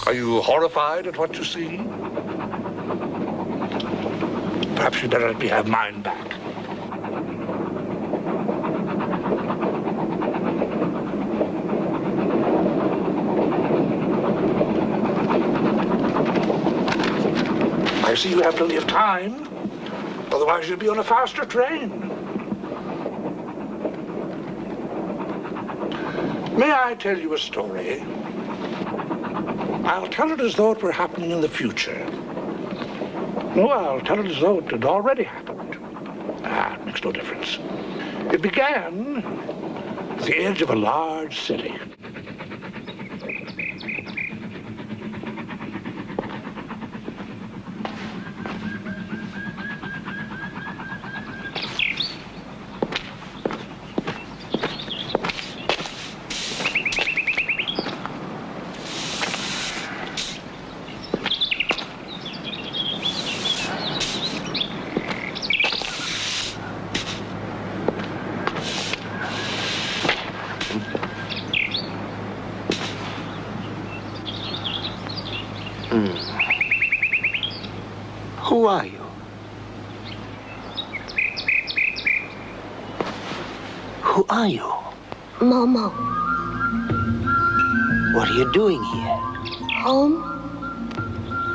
Are you horrified at what you see? Perhaps you'd better let me have mine back. I see you have plenty of time. Otherwise, you'd be on a faster train. May I tell you a story? I'll tell it as though it were happening in the future. No, I'll tell it as though it had already happened. It makes no difference. It began at the edge of a large city. Who are you? Who are you? Momo. What are you doing here? Home?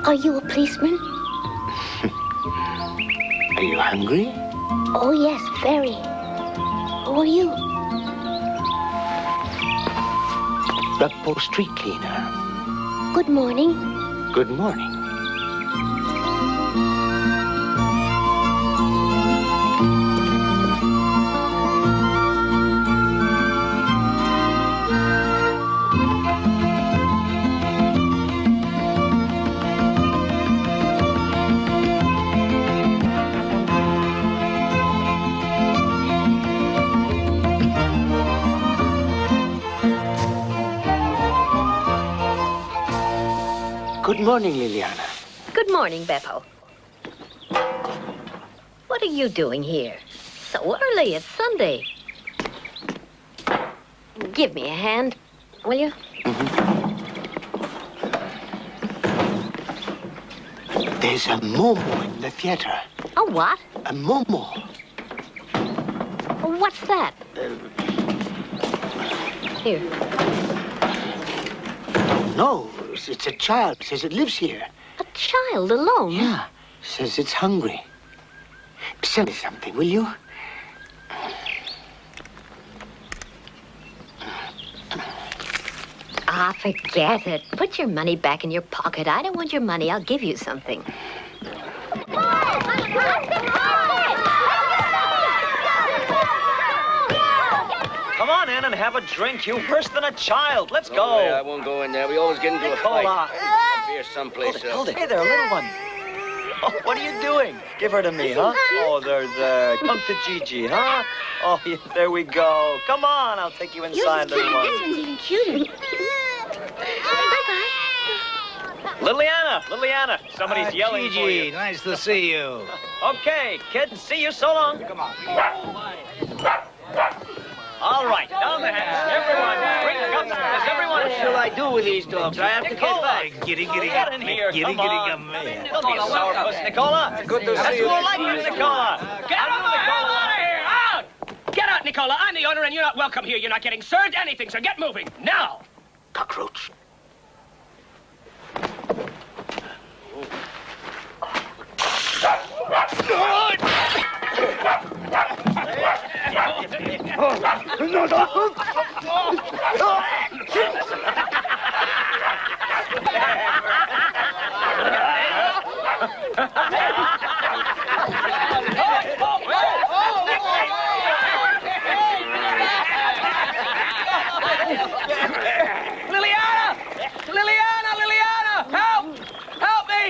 Are you a policeman? Are you hungry? Oh, yes, very. Who are you? Rugpole street cleaner. Good morning. Good morning. Good morning, Liliana. Good morning, Beppo. What are you doing here? So early, it's Sunday. Give me a hand, will you? There's a Momo in the theater. A what? A Momo. What's that? Here. No, it's a child. Says it lives here. A child alone? Yeah. Says it's hungry. Send me something, will you? Ah, forget it. Put your money back in your pocket. I don't want your money. I'll give you something. Come on in and have a drink. You're worse than a child. Let's go. No way, I won't go in there. We always get into a fight. Nicola. Beer someplace else. Hold it. Hey there, little one. Oh, what are you doing? Give her to me, huh? Oh, there. Come to Gigi, huh? Oh, yeah, there we go. Come on, I'll take you inside, little one. This one's even cuter. Bye-bye. Liliana, somebody's yelling for you. Gigi, nice to see you. Okay, kids, see you so long. Come on. All right, down the hatch. Everyone, drink cups. Does everyone... What shall I do with these dogs? I have to get back. Giddy, Get in here, come on. Don't be a sourpuss, Nicola. Good to see That's you. more like it, Nicola. Get out of here! Out! Get out, Nicola. I'm the owner, and you're not welcome here. You're not getting served anything, so get moving. Now! Cockroach. Liliana! Help! Help me!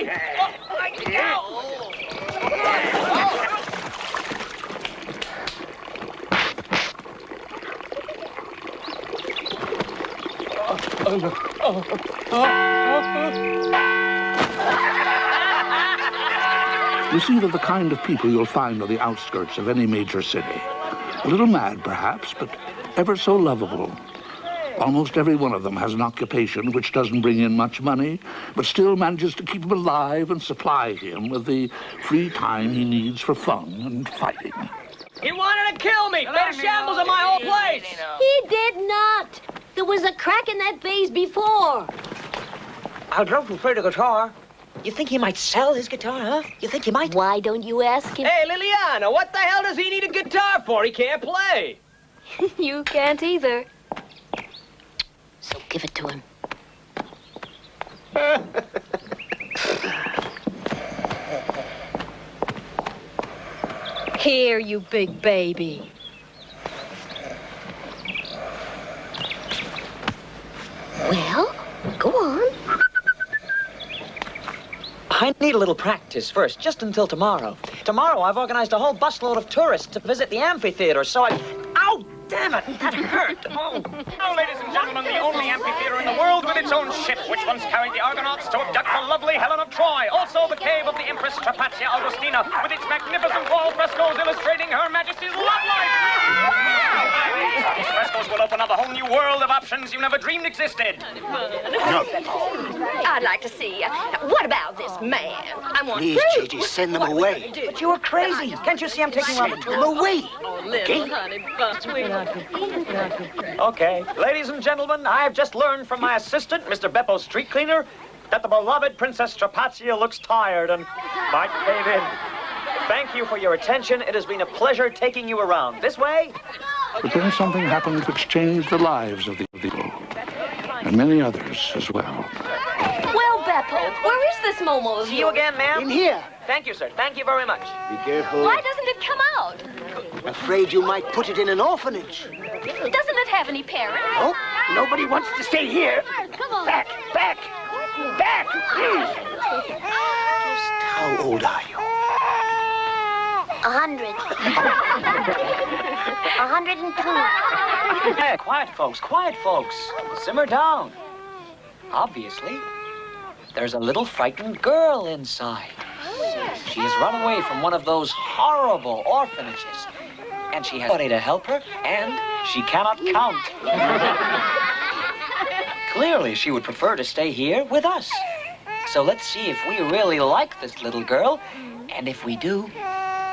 You see, they're the kind of people you'll find on the outskirts of any major city. A little mad, perhaps, but ever so lovable. Almost every one of them has an occupation which doesn't bring in much money, but still manages to keep him alive and supply him with the free time he needs for fun and fighting. He wanted to kill me! Made a shambles of my whole place! He did not. There was a crack in that vase before. I'd love to play the guitar. You think he might sell his guitar, huh? You think he might? Why don't you ask him? Hey, Liliana, what the hell does he need a guitar for? He can't play. You can't either. So give it to him. Here, you big baby. Well, go on. I need a little practice first, just until tomorrow. Tomorrow, I've organized a whole busload of tourists to visit the amphitheater, so I... Ow! Damn it! That hurt! Oh. Now, ladies and gentlemen, the only amphitheater in the world with its own ship, which once carried the Argonauts to abduct the lovely Helen of Troy. Also, the cave of the Empress Strapazia Augustina, with its magnificent wall frescoes illustrating Her Majesty's love life. These frescoes will open up a whole new world of options you never dreamed existed. I'd like to see. What about this man? I want Please, Gigi, send them away. But you were crazy. Can't you see I'm taking Robin Send them away. Little honey bun. Okay, ladies and gentlemen, I have just learned from my assistant, Mr. Beppo's street cleaner, that the beloved Princess Strapazia looks tired and might cave in. Thank you for your attention. It has been a pleasure taking you around. This way. But then something happened which changed the lives of the people, and many others as well. Well, Beppo, where is this Momo of See you again, ma'am. In here. Thank you, sir. Thank you very much. Be careful. Why doesn't it come out? Afraid you might put it in an orphanage. Doesn't it have any parents? Oh, nobody wants to stay here. Come on. Back, please. Just how old are you? 100. 102. Hey, quiet, folks. Simmer down. Obviously, there's a little frightened girl inside. She has run away from one of those horrible orphanages. And she has nobody to help her, and she cannot count. Clearly, she would prefer to stay here with us. So let's see if we really like this little girl. And if we do,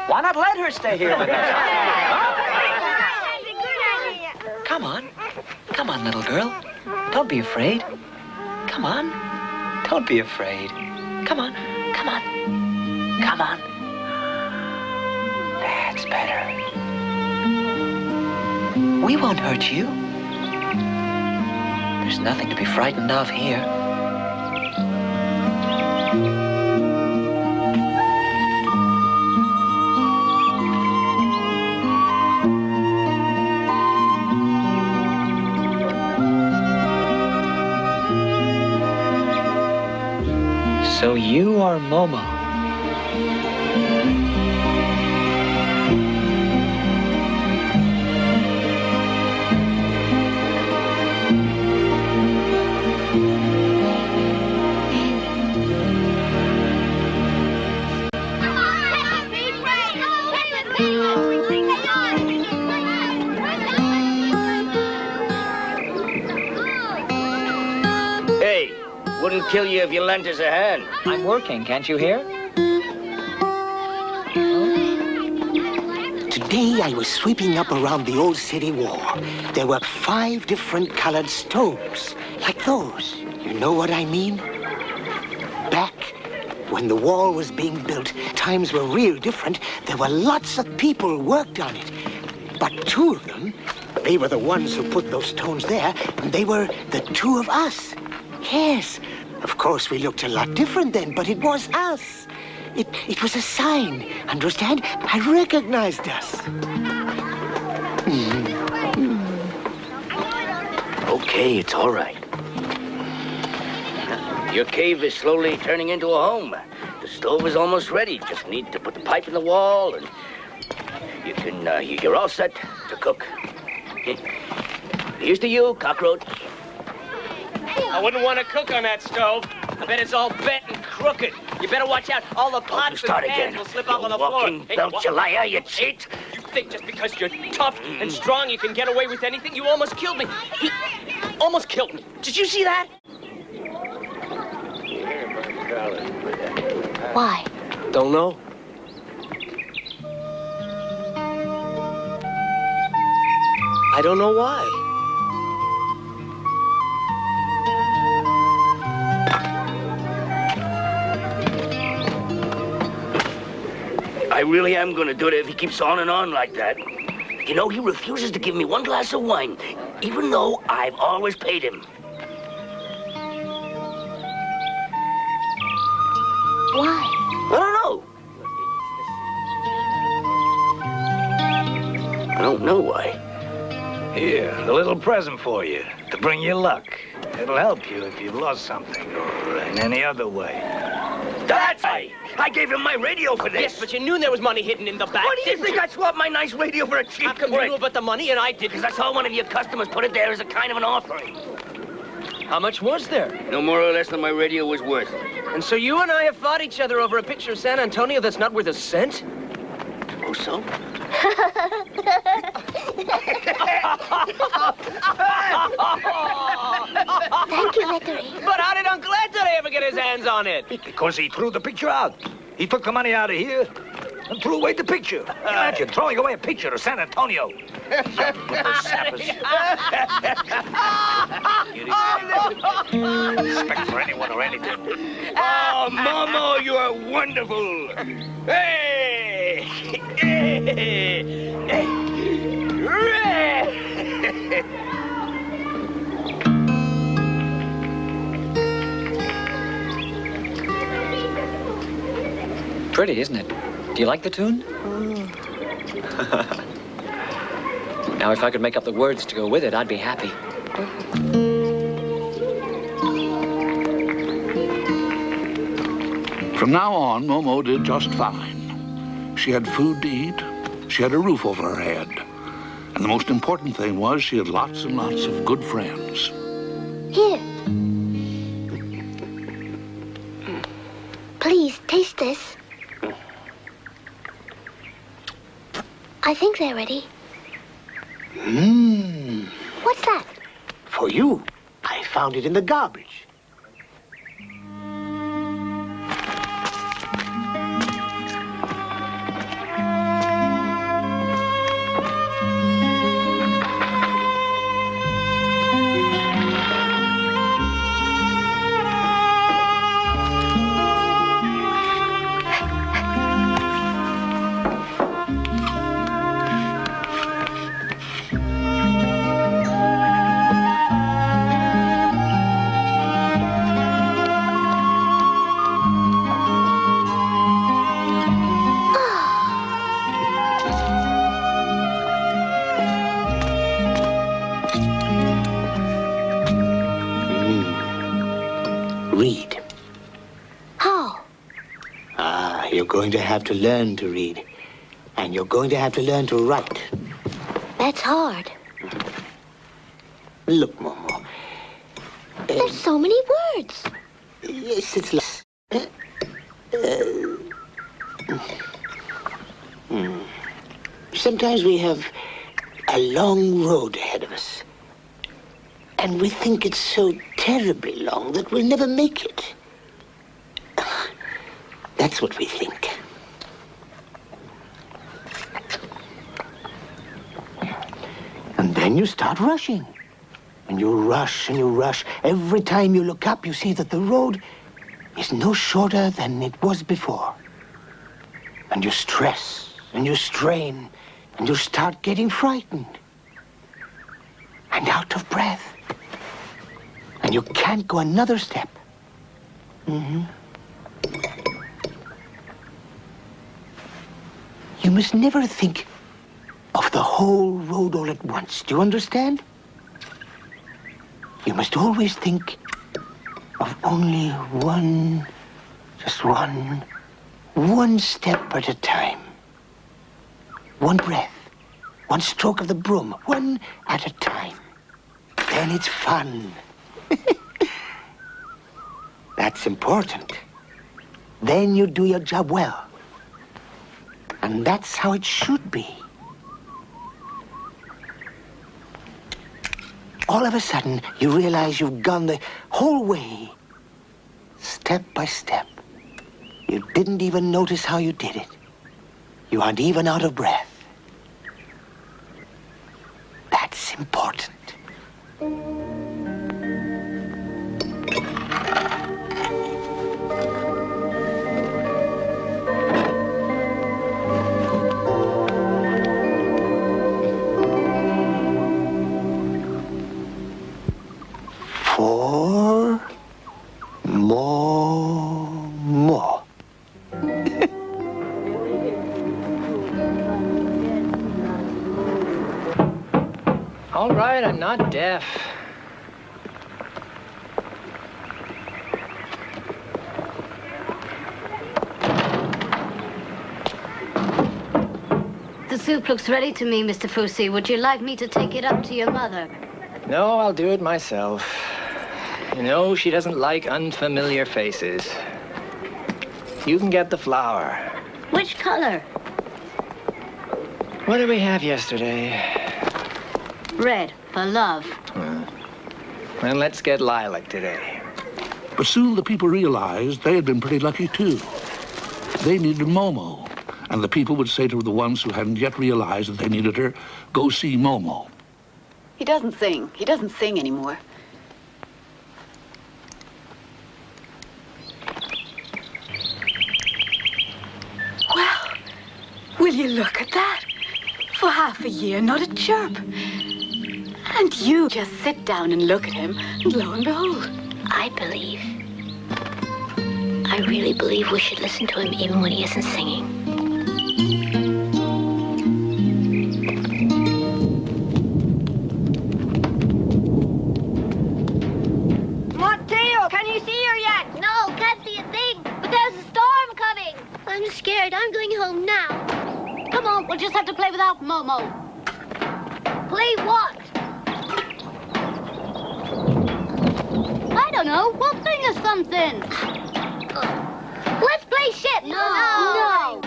why not let her stay here with us? Come on, little girl. Don't be afraid. Come on. Don't be afraid. Come on. That's better. We won't hurt you. There's nothing to be frightened of here. So you are Momo. Hey, wouldn't kill you if you lent us a hand. I'm working, can't you hear? Today I was sweeping up around the old city wall. There were 5 different colored stones, like those. You know what I mean? Back when the wall was being built, times were real different. There were lots of people worked on it. But 2 of them, they were the ones who put those stones there, and they were the 2 of us. Yes, of course we looked a lot different then, but it was us. It was a sign, understand? I recognized us. Okay, it's all right. Your cave is slowly turning into a home. The stove is almost ready. Just need to put the pipe in the wall, and you're all set to cook. Here's to you, cockroach. I wouldn't want to cook on that stove. I bet it's all bent and crooked. You better watch out. All the pots and pans will slip out on the floor. Walking belt, you liar, you cheat. You think just because you're tough and strong you can get away with anything? You almost killed me. almost killed me. Did you see that? Why? Don't know. I don't know why. I really am going to do it if he keeps on and on like that. You know, he refuses to give me one glass of wine, even though I've always paid him. Why? I don't know. I don't know why. Here, a little present for you, to bring you luck. It'll help you if you've lost something, or in any other way. That's right. I gave him my radio for this. Yes, but you knew there was money hidden in the back. What do you think? I swapped my nice radio for a cheap How come you knew about the money and I didn't? Because I saw one of your customers put it there as a kind of an offering. How much was there? No more or less than my radio was worth. And so you and I have fought each other over a picture of San Antonio that's not worth a cent? Oh, so? Thank you, Lettery. But how did Uncle Lettery ever get his hands on it? Because he threw the picture out. He took the money out of here and threw away the picture. Imagine throwing away a picture of San Antonio. Respect for anyone or anything. Oh, Momo, you are wonderful. Hey! Pretty, isn't it? Do you like the tune? Now, if I could make up the words to go with it, I'd be happy. From now on, Momo did just fine. She had food to eat, she had a roof over her head, and the most important thing was she had lots and lots of good friends. Here. Please, taste this. I think they're ready. Mmm. What's that? For you. I found it in the garbage. Read. How? You're going to have to learn to read. And you're going to have to learn to write. That's hard. Look, Momo. There's so many words. Yes, it's less. Sometimes we have a long road ahead of us. And we think it's so terribly long that we'll never make it. That's what we think. And then you start rushing. And you rush and you rush. Every time you look up, you see that the road is no shorter than it was before. And you stress and you strain and you start getting frightened and out of breath. And you can't go another step. You must never think of the whole road all at once. Do you understand? You must always think of only one step at a time. One breath, one stroke of the broom, one at a time. Then it's fun. That's important. Then you do your job well. And that's how it should be. all of a sudden, you realize you've gone the whole way, step by step. You didn't even notice how you did it. You aren't even out of breath. That's important. Four more. All right, I'm not deaf. The soup looks ready to me, Mr. Fousey. Would you like me to take it up to your mother? No, I'll do it myself. You know, she doesn't like unfamiliar faces. You can get the flour. Which color? What did we have yesterday? Red, for love. Then let's get lilac today. But soon the people realized they had been pretty lucky, too. They needed Momo, and the people would say to the ones who hadn't yet realized that they needed her, go see Momo. He doesn't sing. He doesn't sing anymore. Well, will you look at that? For half a year, not a chirp. And you just sit down and look at him, and lo and behold. I really believe we should listen to him even when he isn't singing. Mateo, can you see her yet? No, can't see a thing. But there's a storm coming. I'm scared. I'm going home now. Come on, we'll just have to play without Momo. Play what? I don't know. We'll think of something. Let's play ship. No. Yeah,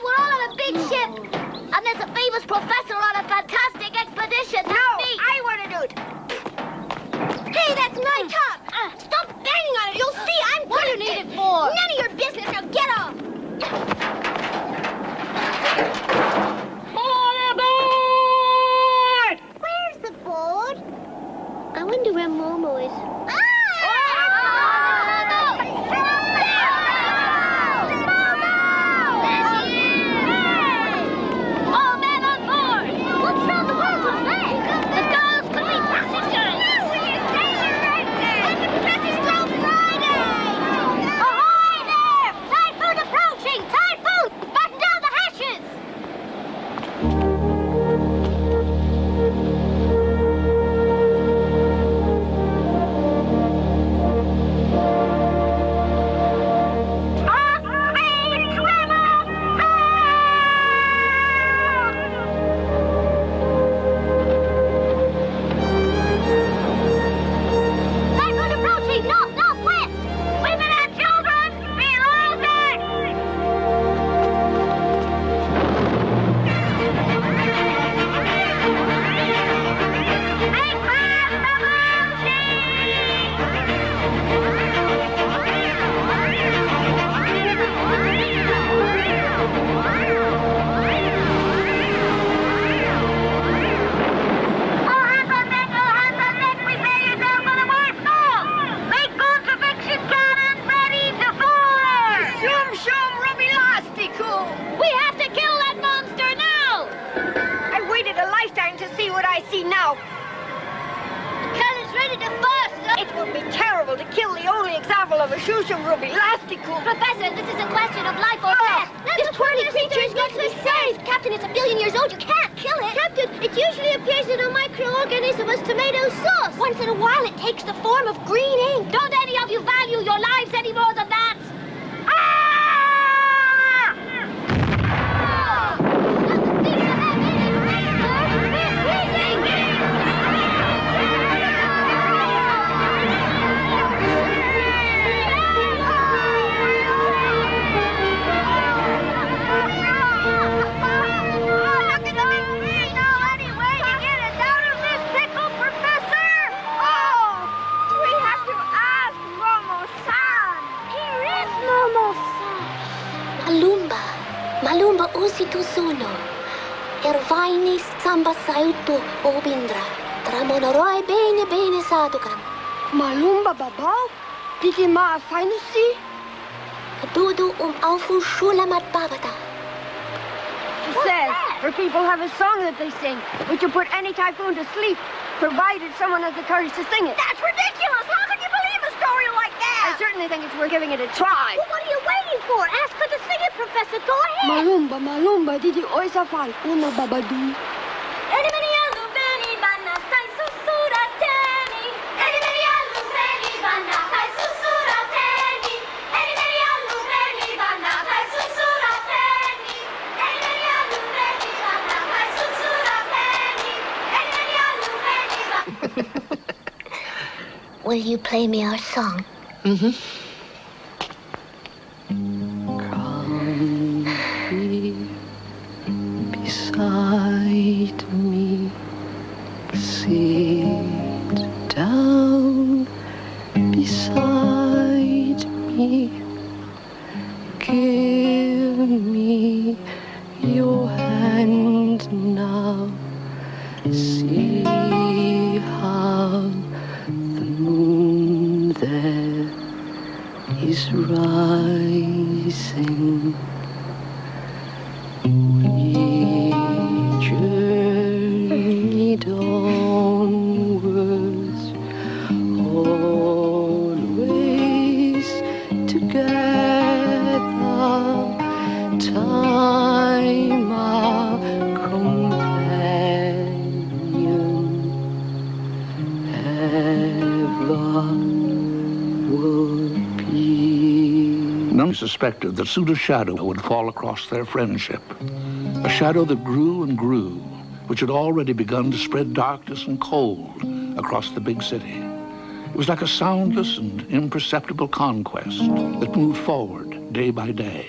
we're all on a big ship. And there's a famous professor on a fantastic expedition. That's me. I want to do it. Hey, that's my top. Stop banging on it. You'll see I'm What do you need it for? None of your business. Now get off. Where's the board? I wonder where Momo is. All men on board! What's around the world with that? The girls could be passengers! Ahoy there! Typhoon approaching! Typhoon! Batten down the hatches! Typhoon approaching! North, northwest! Women and children, below deck! Make fast the All hands on deck, prepare yourself for the worst storm! Make crucifixion cannons ready to fire! Shum, shum, rubilastico. We have to kill that monster now! I waited a lifetime to see what I see now. The cannon's ready to burst! It would be terrible to kill the only example of a shusum rubilastico. Professor, this is a question of life or death! This twirly creature is going to be saved. Captain, it's a billion years old. You can't kill it. Captain, it usually appears in a microorganism as tomato sauce. Once in a while, it takes the form of green ink. Don't any of you value your lives any more than that? Look at the big green already. Where you get us out of this pickle, Professor? Malumba usi tu suno. Ervaini samba sautu obindra. Tramonaroi bene bene sadukan. Malumba babau? Didi ma fainusi? Dudu aufu shulamat babata. It says, her people have a song that they sing, which will put any typhoon to sleep, provided someone has the courage to sing it. That's ridiculous! How can you believe a story like that? I certainly think it's worth giving it a try. Well, what are you waiting for? Ask her to sing it, Professor. Go ahead. Malumba, malumba, didi oisa fai, una babadu. Will you play me our song? Mm-hmm. Come here beside me. Sit down beside me. Give me your hand now. See how the moon there is rising. We journeyed onwards, always together. Time our companion ever would be. None suspected that soon a shadow would fall across their friendship. A shadow that grew and grew, which had already begun to spread darkness and cold across the big city. It was like a soundless and imperceptible conquest that moved forward day by day,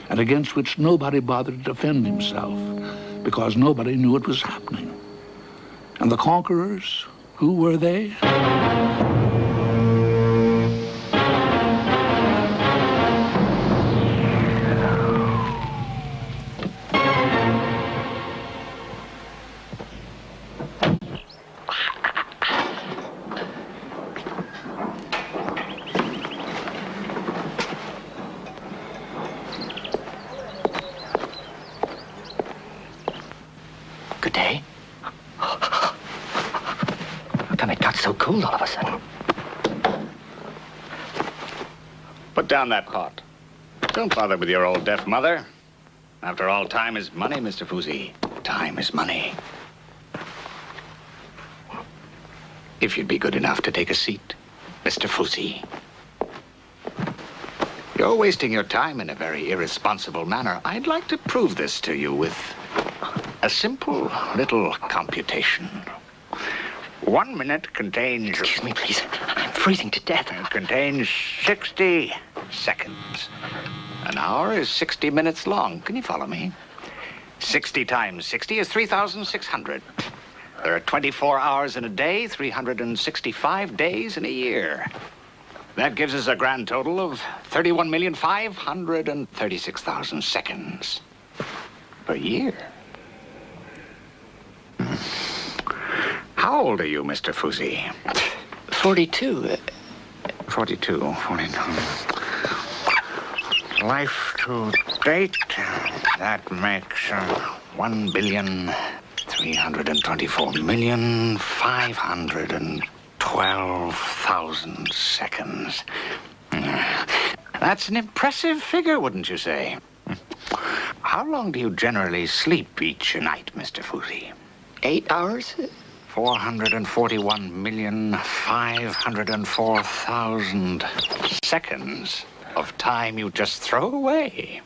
and against which nobody bothered to defend himself because nobody knew it was happening. And the conquerors, who were they? Good day. How come it got so cold all of a sudden? Put down that pot. Don't bother with your old deaf mother. After all, time is money, Mr. Fuzzy. Time is money. If you'd be good enough to take a seat, Mr. Fuzzy. You're wasting your time in a very irresponsible manner. I'd like to prove this to you with a simple little computation. 1 minute contains... Excuse me, please. I'm freezing to death. It contains 60 seconds. An hour is 60 minutes long. Can you follow me? 60 times 60 is 3,600. There are 24 hours in a day, 365 days in a year. That gives us a grand total of 31,536,000 seconds per year. How old are you, Mr. Fuzzy? 42. 42. Life to date, that makes 1,324,512,000 seconds. That's an impressive figure, wouldn't you say? How long do you generally sleep each night, Mr. Fuzzy? 8 hours? 441,504,000 seconds of time you just throw away.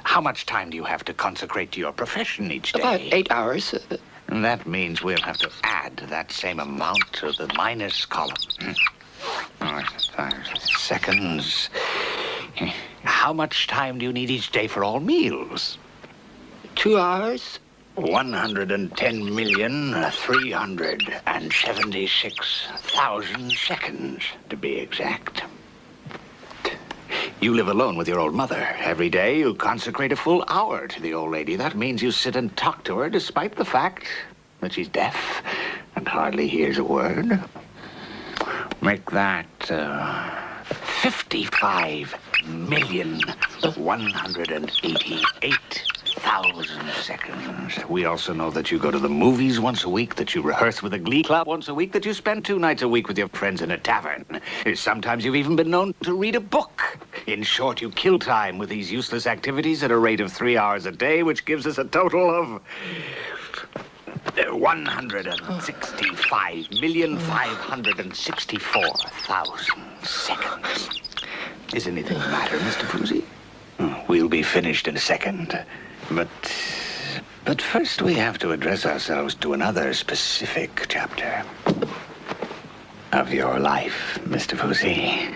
How much time do you have to consecrate to your profession each day? About 8 hours. And that means we'll have to add that same amount to the minus column. Seconds. How much time do you need each day for all meals? 2 hours. 110,376,000 seconds, to be exact. You live alone with your old mother. Every day you consecrate a full hour to the old lady. That means you sit and talk to her despite the fact that she's deaf and hardly hears a word. Make that 55,188,000 seconds. We also know that you go to the movies once a week, that you rehearse with a glee club once a week, that you spend 2 nights a week with your friends in a tavern. Sometimes you've even been known to read a book. In short, you kill time with these useless activities at a rate of 3 hours a day, which gives us a total of 165,564,000 seconds. Is anything the matter, Mr. Fousey? We'll be finished in a second. But first we have to address ourselves to another specific chapter of your life, Mr. Fousey.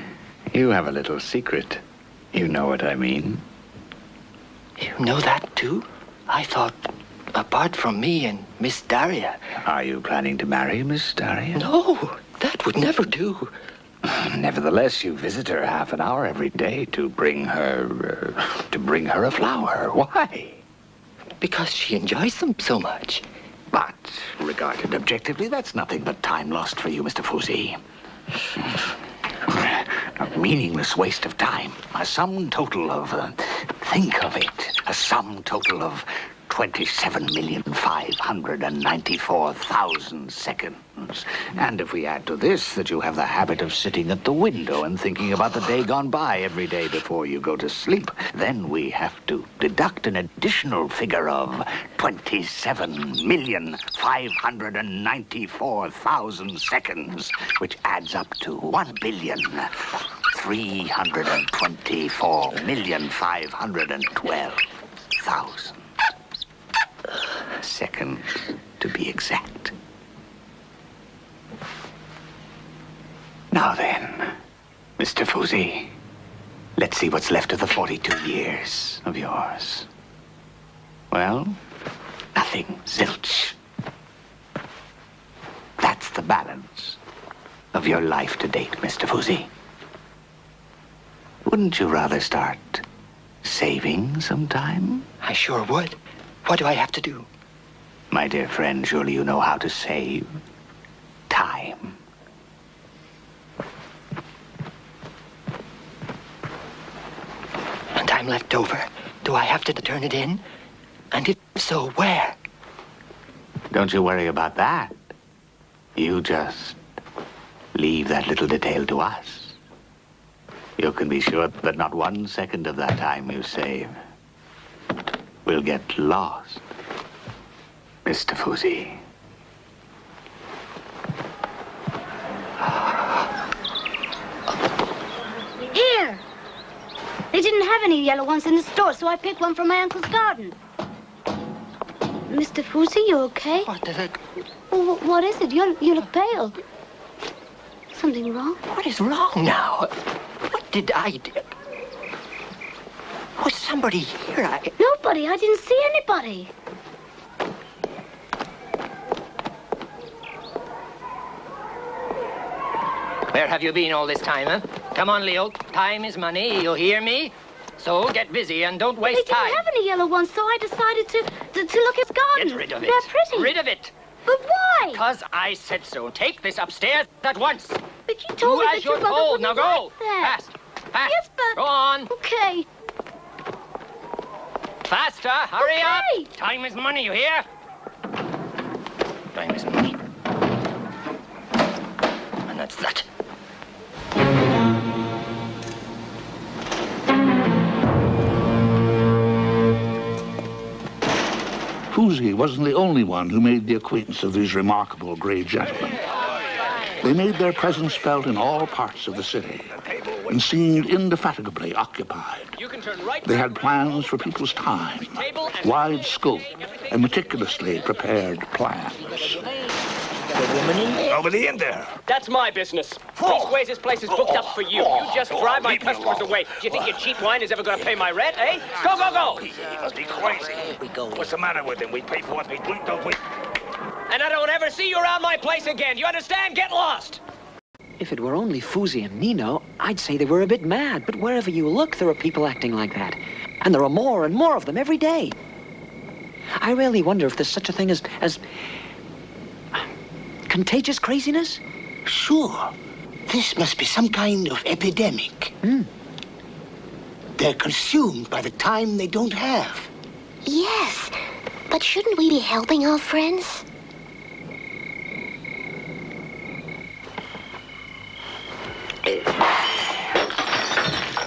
You have a little secret. You know what I mean? You know that, too? I thought, apart from me and Miss Daria... Are you planning to marry Miss Daria? No, that would never do. Nevertheless, you visit her half an hour every day to bring her a flower. Why? Because she enjoys them so much. But, regarded objectively, that's nothing but time lost for you, Mr. Fousey. A meaningless waste of time. A sum total of, think of it, a sum total of 27,594,000 seconds. And if we add to this that you have the habit of sitting at the window and thinking about the day gone by every day before you go to sleep, then we have to deduct an additional figure of 27,594,000 seconds, which adds up to 1,324,512,000 seconds, to be exact. Now then, Mr. Fousey, let's see what's left of the 42 years of yours. Well, nothing. Zilch. That's the balance of your life to date, Mr. Fousey. Wouldn't you rather start saving sometime? I sure would. What do I have to do? My dear friend, surely you know how to save time. And time left over. Do I have to turn it in? And if so, where? Don't you worry about that. You just leave that little detail to us. You can be sure that not 1 second of that time you save will get lost, Mr. Fousey. Here! They didn't have any yellow ones in the store, so I picked one from my uncle's garden. Mr. Fousey, you okay? What the heck? Well, what is it? You look pale. Something wrong? What is wrong now? What did I do? Was somebody here? Nobody. I didn't see anybody. Where have you been all this time, huh? Come on, Leo. Time is money. You hear me? So get busy and don't waste time. They didn't have any yellow ones, so I decided to look at his garden. Get rid of it. They're pretty. Rid of it. But why? Because I said so. Take this upstairs at once. But you told me Do that as you're your mother told. wouldn't Now go. like that. Fast. Fast. Yes, but... Go on. Okay. Faster. Hurry up. Okay. Time is money, you hear? Time is money. And that's that. Fousey wasn't the only one who made the acquaintance of these remarkable grey gentlemen. They made their presence felt in all parts of the city and seemed indefatigably occupied. They had plans for people's time, wide scope, and meticulously prepared plans. The woman in there? Nobody in there. That's my business. Leastways, this place is booked up for you. You just drive my customers away. Do you think your cheap wine is ever going to pay my rent, eh? Go, go, go! He must be crazy. What's the matter with him? We pay for what we drink, don't we? And I don't ever see you around my place again. You understand? Get lost! If it were only Fuzi and Nino, I'd say they were a bit mad. But wherever you look, there are people acting like that. And there are more and more of them every day. I really wonder if there's such a thing as contagious craziness? Sure. This must be some kind of epidemic. They're consumed by the time they don't have. Yes, but shouldn't we be helping our friends?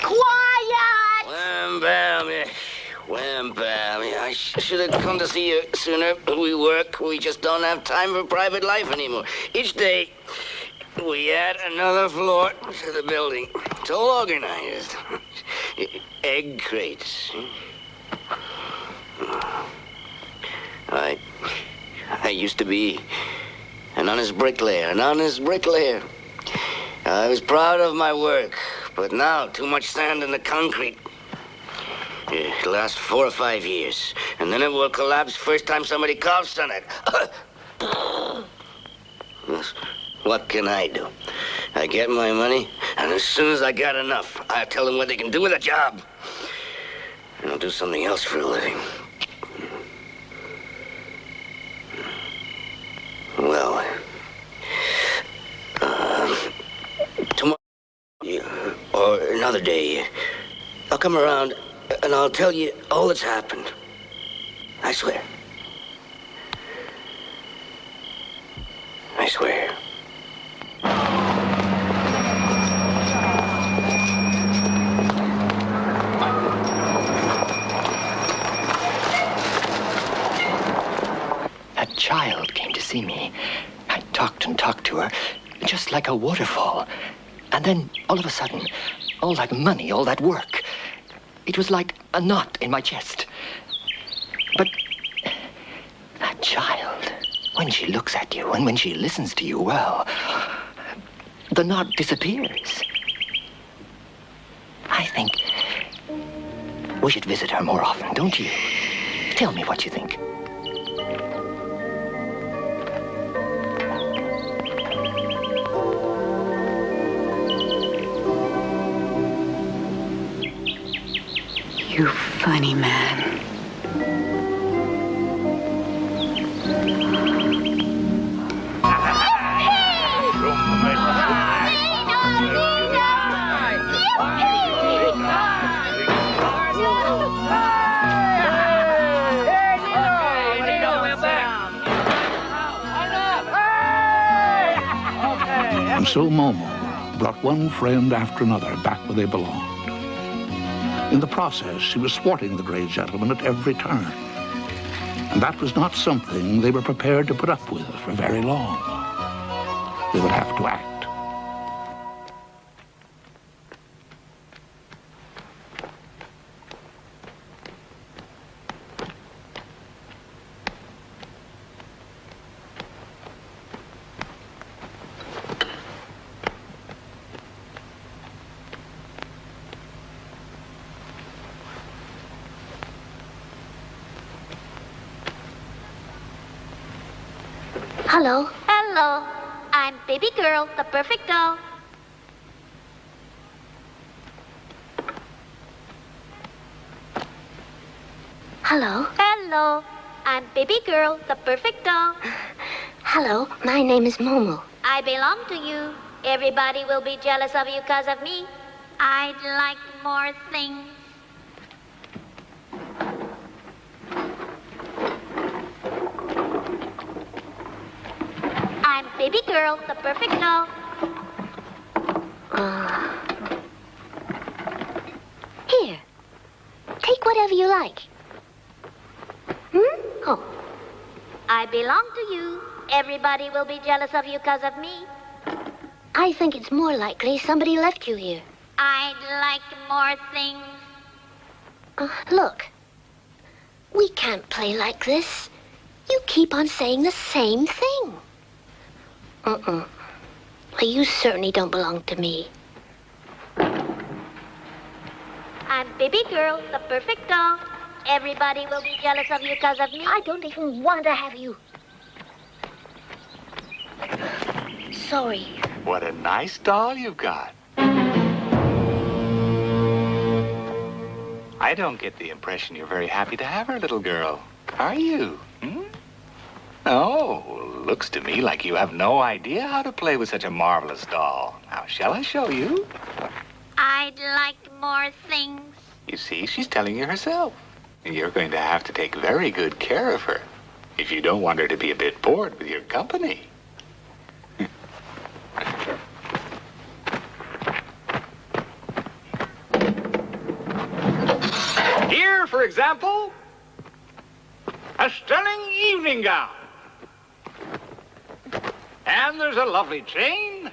Quiet! Wham, bam, yeah. Wham, bam. Yeah, I should have come to see you sooner. We work. We just don't have time for private life anymore. Each day, we add another floor to the building. It's all organized. Egg crates. I used to be an honest bricklayer, I was proud of my work, but now too much sand in the concrete. It'll last 4 or 5 years, and then it will collapse first time somebody coughs on it. What can I do? I get my money, and as soon as I got enough, I tell them what they can do with the job. And I'll do something else for a living. Well, tomorrow or another day, I'll come around and I'll tell you all that's happened. I swear. I swear. That child came to see me. I talked and talked to her, just like a waterfall. And then, all of a sudden, all that money, all that work, it was like a knot in my chest. But that child, when she looks at you and when she listens to you, well, the knot disappears. I think we should visit her more often, don't you? Tell me what you think. You funny man. And so Momo brought one friend after another back where they belonged. In the process, she was thwarting the gray gentleman at every turn. And that was not something they were prepared to put up with for very long. They would have to act. Hello. Hello. I'm Baby Girl, the perfect doll. Hello. Hello. I'm Baby Girl, the perfect doll. Hello, my name is Momo. I belong to you. Everybody will be jealous of you because of me. I'd like more things. I'm Baby Girl, the perfect doll. Here, take whatever you like. Oh. I belong to you. Everybody will be jealous of you because of me. I think it's more likely somebody left you here. I'd like more things. Look, we can't play like this. You keep on saying the same thing. Well, you certainly don't belong to me. I'm Baby Girl, the perfect doll. Everybody will be jealous of you because of me. I don't even want to have you. Sorry. What a nice doll you've got. I don't get the impression you're very happy to have her, little girl. Are you? Hmm? Oh, looks to me like you have no idea how to play with such a marvelous doll. Now, shall I show you? I'd like more things. You see, she's telling you herself. And you're going to have to take very good care of her if you don't want her to be a bit bored with your company. Here, for example, a stunning evening gown. And there's a lovely chain,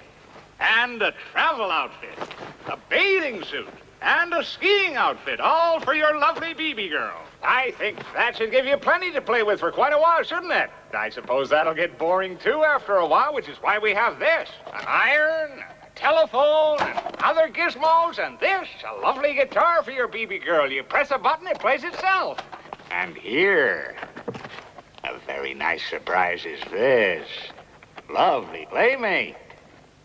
and a travel outfit, a bathing suit, and a skiing outfit, all for your lovely BB girl. I think that should give you plenty to play with for quite a while, shouldn't it? I suppose that'll get boring, too, after a while, which is why we have this. An iron, a telephone, and other gizmos, and this, a lovely guitar for your BB girl. You press a button, it plays itself. And here, a very nice surprise is this. Lovely playmate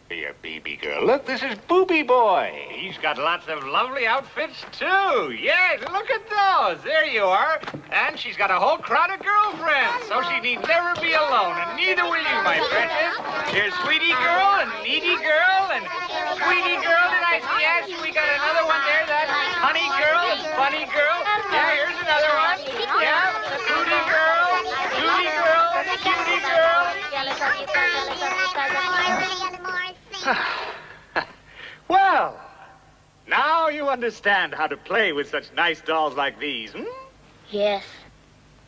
for your BB girl. Look, this is Booby Boy. He's got lots of lovely outfits, too. Yes, look at those. There you are. And she's got a whole crowd of girlfriends, so she need never be alone, and neither will you, my precious. Here's Sweetie Girl, and Needy Girl, and Sweetie Girl, did I see? Yes, we got another one there. That's Honey Girl and Funny Girl. Yeah, here's another one. Yeah, Cootie Girl, Cutie Girl, Cutie Girl. Well, now you understand how to play with such nice dolls like these, hmm? Yes.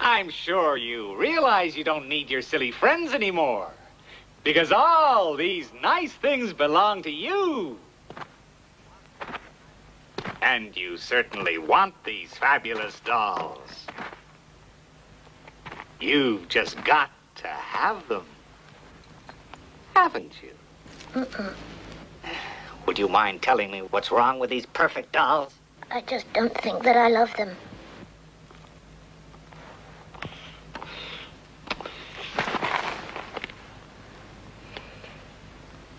I'm sure you realize you don't need your silly friends anymore, because all these nice things belong to you. And you certainly want these fabulous dolls. You've just got to have them, haven't you? Would you mind telling me what's wrong with these perfect dolls? I just don't think that I love them.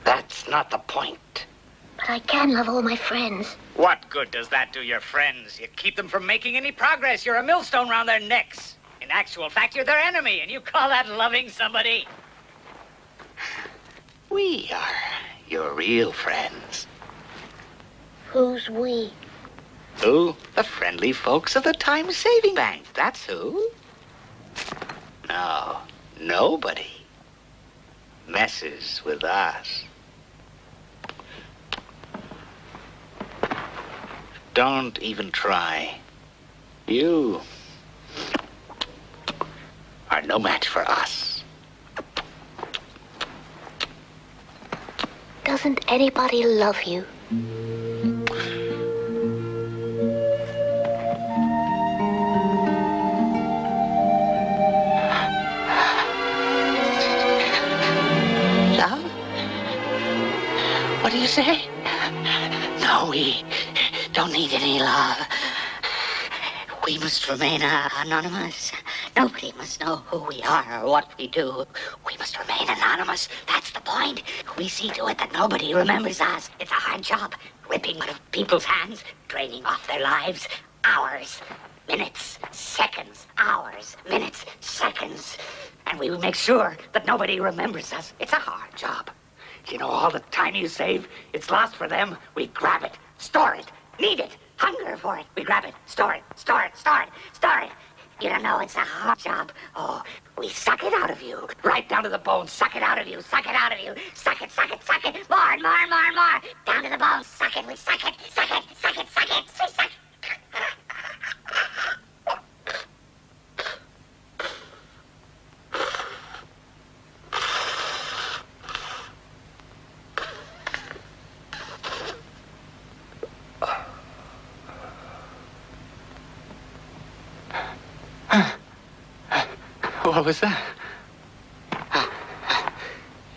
That's not the point. But I can love all my friends. What good does that do your friends? You keep them from making any progress. You're a millstone round their necks. In actual fact, you're their enemy, and you call that loving somebody? We are your real friends. Who's we? Who? The friendly folks of the Time Saving Bank. That's who. No, nobody messes with us. Don't even try. You are no match for us. Doesn't anybody love you? Love? What do you say? No, we don't need any love. We must remain anonymous. Nobody must know who we are or what we do. We must remain anonymous. That's the point. We see to it that nobody remembers us. It's a hard job, ripping out of people's hands, draining off their lives. Hours, minutes, seconds, hours, minutes, seconds. And we will make sure that nobody remembers us. It's a hard job. You know, all the time you save, it's lost for them. We grab it, store it, need it, hunger for it. We grab it, store it, store it, store it, store it. You don't know it's a hard job. Oh, we suck it out of you. Right down to the bone. Suck it out of you. Suck it out of you. Suck it, suck it, suck it. More and more and more and more. Down to the bone. Suck it. We suck it. Suck it. Suck it. Suck it. We suck it. What was that?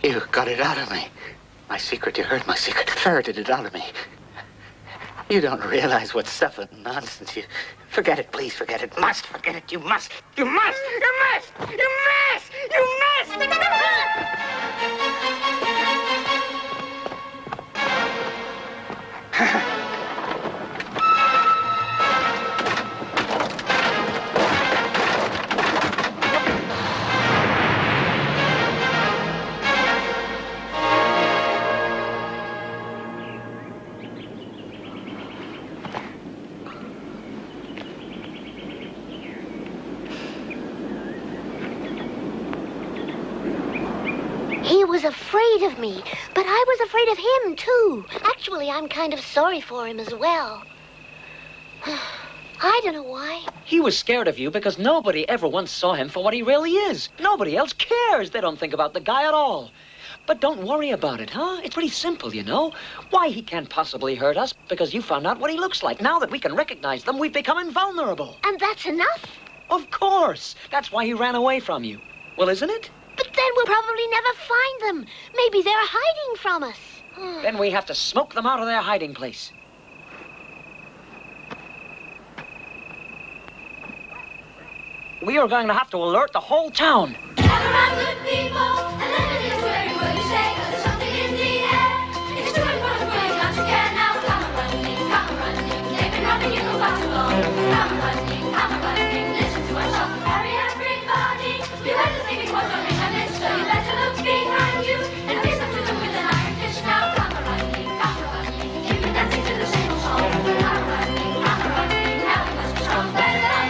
You got it out of me. My secret, you heard my secret. Ferreted it out of me. You don't realize what stuff and nonsense you... Forget it, please, forget it. Must forget it. You must. You must. You must. You must. You must. afraid of me, but I was afraid of him, too. Actually, I'm kind of sorry for him as well. I don't know why. He was scared of you because nobody ever once saw him for what he really is. Nobody else cares. They don't think about the guy at all. But don't worry about it, huh? It's pretty simple, you know. Why he can't possibly hurt us because you found out what he looks like. Now that we can recognize them, we've become invulnerable. And that's enough? Of course. That's why he ran away from you. Well, isn't it? But then we'll probably never find them. Maybe they're hiding from us. Then we have to smoke them out of their hiding place. We are going to have to alert the whole town. Gather round, good people, and let it is every word you say, 'cause there's something in the air. It's too important for you not to care now. Come a running, they've been robbing you for far too long. Come a running, listen to our song. Hurry, everybody, you heard the thing before, don't make a miss, so you better look behind you and listen to them with an iron fist. Now come a running, you've been dancing to the same old song. Come a running, now we must be strong. Better than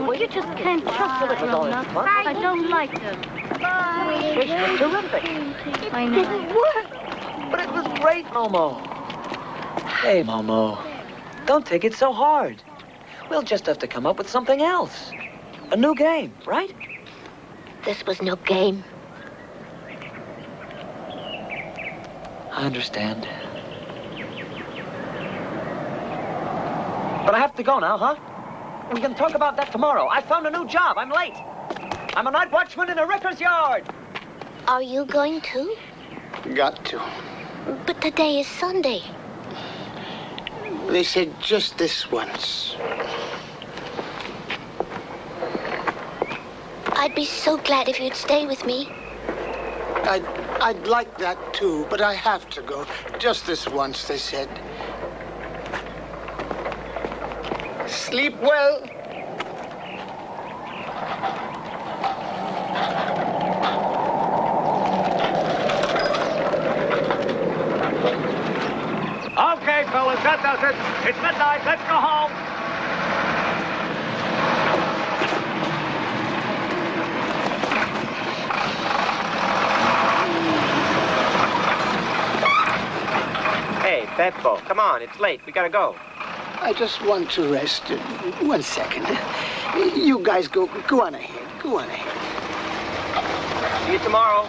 Well, you just can't trust the little grown-up. I don't like them. This was terrific. I know. Didn't work. But it was great, Momo. Hey, Momo. Don't take it so hard. We'll just have to come up with something else. A new game, right? This was no game. I understand. But I have to go now, huh? We can talk about that tomorrow. I found a new job. I'm late. I'm a night watchman in a wrecker's yard. Are you going to? Got to. But today is Sunday. They said just this once. I'd be so glad if you'd stay with me. I'd like that too, but I have to go. Just this once, they said. Sleep well. Okay, fellas, that does it. It's midnight. Let's go home. Hey, Beppo, come on. It's late. We gotta go. I just want to rest. 1 second. You guys go on ahead. Go on ahead. See you tomorrow.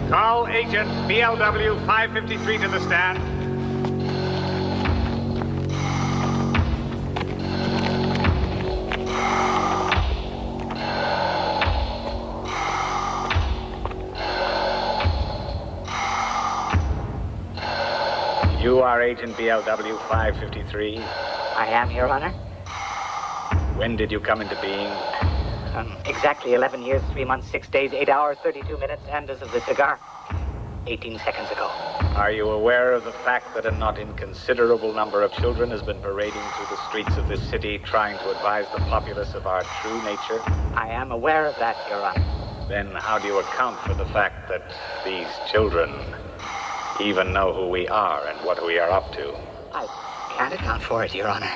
Call Agent BLW 553 to the stand. You are Agent BLW 553. I am, Your Honor. When did you come into being? Exactly 11 years, 3 months, 6 days, 8 hours, 32 minutes, and as of the cigar, 18 seconds ago. Are you aware of the fact that a not inconsiderable number of children has been parading through the streets of this city trying to advise the populace of our true nature? I am aware of that, Your Honor. Then how do you account for the fact that these children even know who we are and what we are up to? I can't account for it, Your Honor.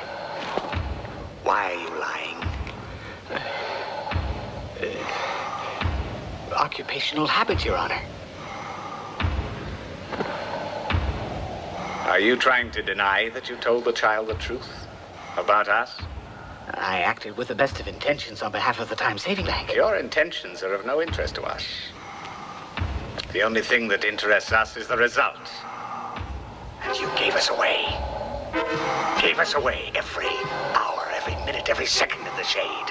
Why are you lying? Occupational habits, Your Honor. Are you trying to deny that you told the child the truth about us? I acted with the best of intentions on behalf of the Time Saving Bank. Your intentions are of no interest to us. The only thing that interests us is the result. And you gave us away. Gave us away every hour, every minute, every second in the shade.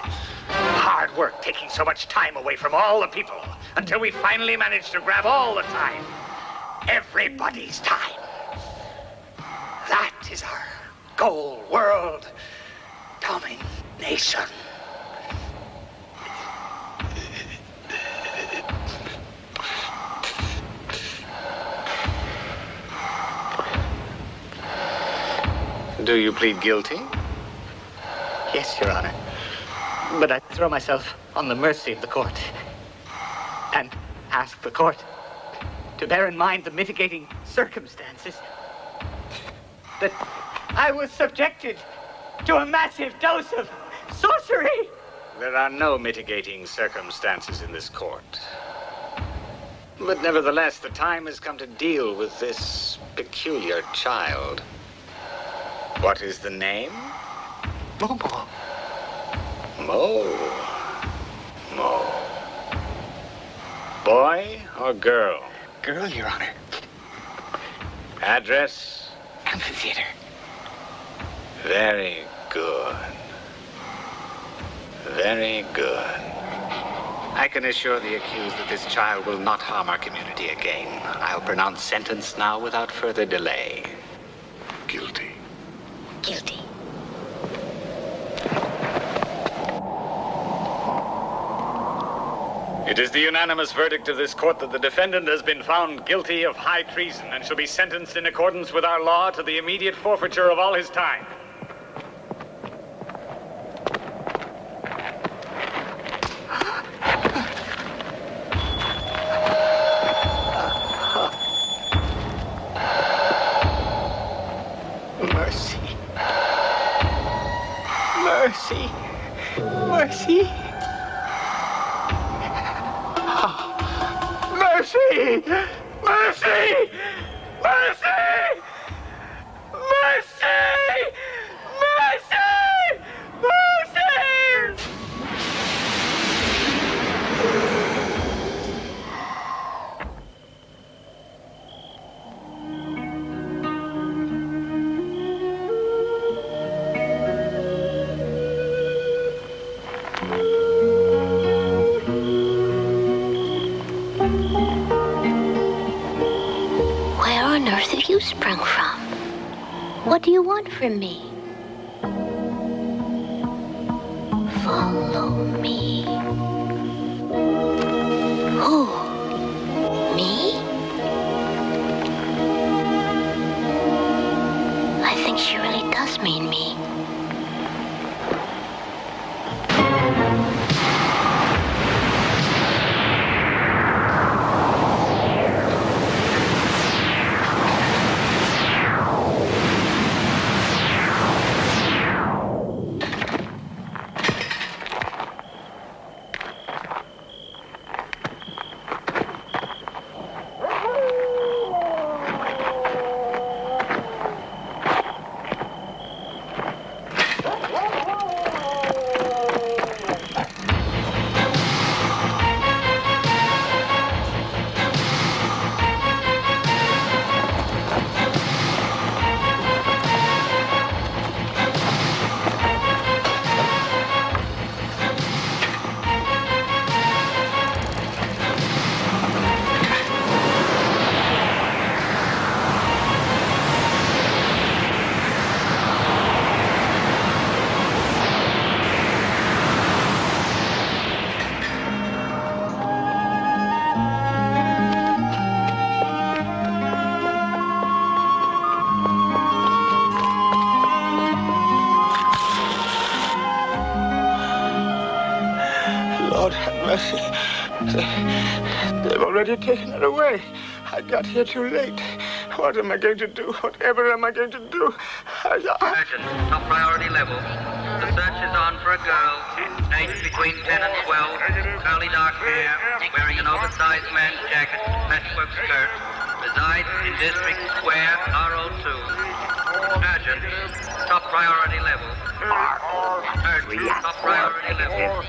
Hard work taking so much time away from all the people until we finally managed to grab all the time. Everybody's time. That is our goal, world domination. Do you plead guilty? Yes, Your Honor. But I throw myself on the mercy of the court and ask the court to bear in mind the mitigating circumstances that I was subjected to a massive dose of sorcery. There are no mitigating circumstances in this court. But nevertheless, the time has come to deal with this peculiar child. What is the name? Momo. Mo. Boy or girl? Girl, Your Honor. Address? Amphitheater. Very good. Very good. I can assure the accused that this child will not harm our community again. I'll pronounce sentence now without further delay. Guilty. Guilty. It is the unanimous verdict of this court that the defendant has been found guilty of high treason and shall be sentenced in accordance with our law to the immediate forfeiture of all his time. Mercy. Mercy. Mercy. Mercy! Mercy! Mercy! Mercy! Mercy! Mercy! Where on earth have you sprung from? What do you want from me? Follow me. Who? Me? I think she really does mean me. Lord have mercy. They've already taken her away. I got here too late. What am I going to do? Whatever am I going to do? Attention, top priority level. The search is on for a girl, aged between 10 and 12, curly dark hair, wearing an oversized men's jacket, patchwork skirt, resides in District Square, RO2. Urgent, top priority level. Top priority level.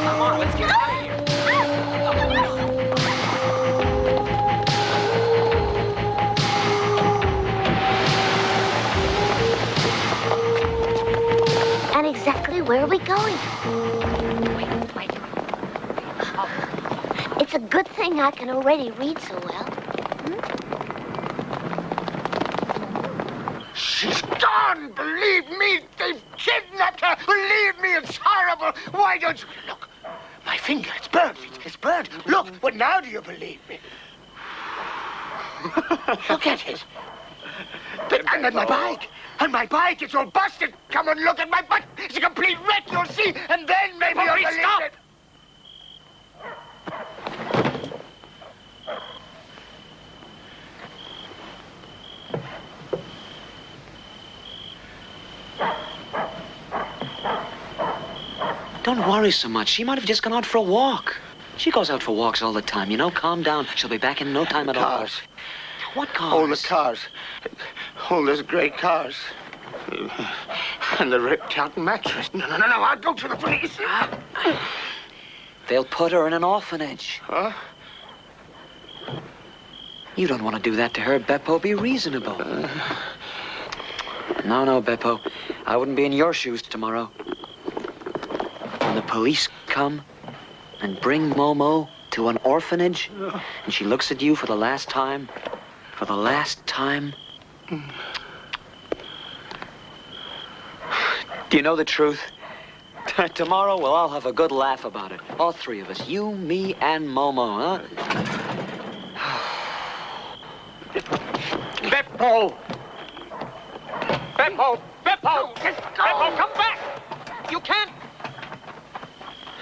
Come on, let's get out of here. And exactly where are we going? It's a good thing I can already read so well. She's gone! Believe me, they've kidnapped her! Believe me, it's horrible! Why don't you... Look, my finger, it's burned. It's burned. Look, but now do you believe me? Look at it. And then my bike. And my bike, it's all busted. Come and look at my bike. It's a complete wreck, you'll see. And then maybe you'll believe it. Don't worry so much. She might have just gone out for a walk. She goes out for walks all the time, you know. Calm down. She'll be back in no time at all. Cars. What cars? Oh, the cars. Oh, those great cars. And the ripped-out mattress. No, I'll go to the police. They'll put her in an orphanage. Huh? You don't want to do that to her, Beppo. Be reasonable. No, Beppo. I wouldn't be in your shoes tomorrow. When the police come and bring Momo to an orphanage, and she looks at you for the last time, do you know the truth? Tomorrow we'll all have a good laugh about it. All three of us. You, me, and Momo, huh? Beppo! Beppo! Beppo! Beppo, come back! You can't...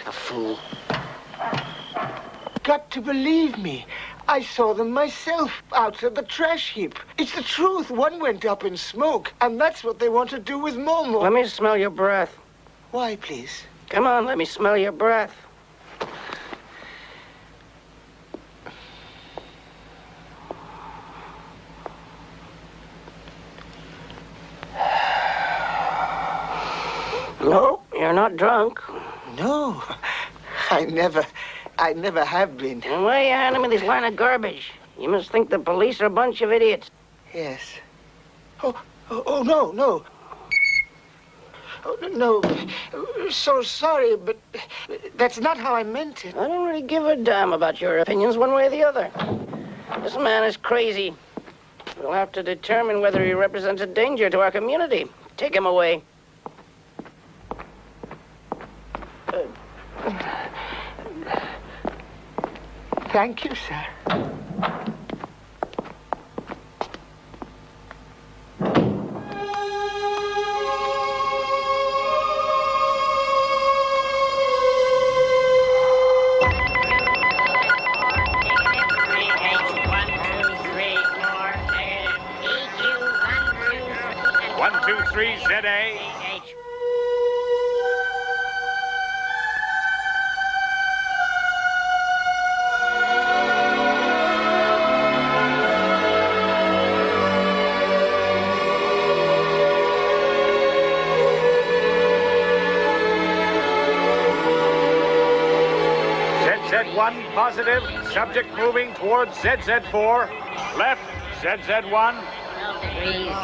The fool. Got to believe me. I saw them myself out at the trash heap. It's the truth. One went up in smoke, and that's what they want to do with Momo. Let me smell your breath. Why, please? Come on, let me smell your breath. No, you're not drunk. No, I never have been. And why are you handing me this line of garbage? You must think the police are a bunch of idiots. Yes. Oh, no. Oh, no. So sorry, but that's not how I meant it. I don't really give a damn about your opinions one way or the other. This man is crazy. We'll have to determine whether he represents a danger to our community. Take him away. Thank you, sir. ZA. ZZ1 positive, subject moving towards ZZ4. Left, ZZ1.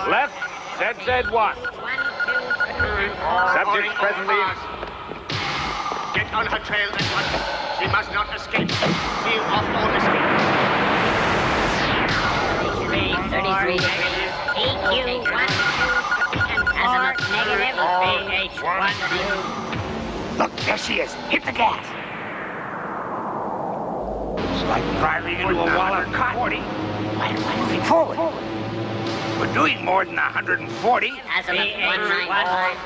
Left, ZZ1. Subject presently. Get on her trail at once. She must not escape. Seal off all escape. 33 negative. EQ1 and azimuth negative. BH1. Look, there she is. Hit the gas. It's like driving into a wall of cotton. Why moving forward? We're doing more than 140. Azimuth 191.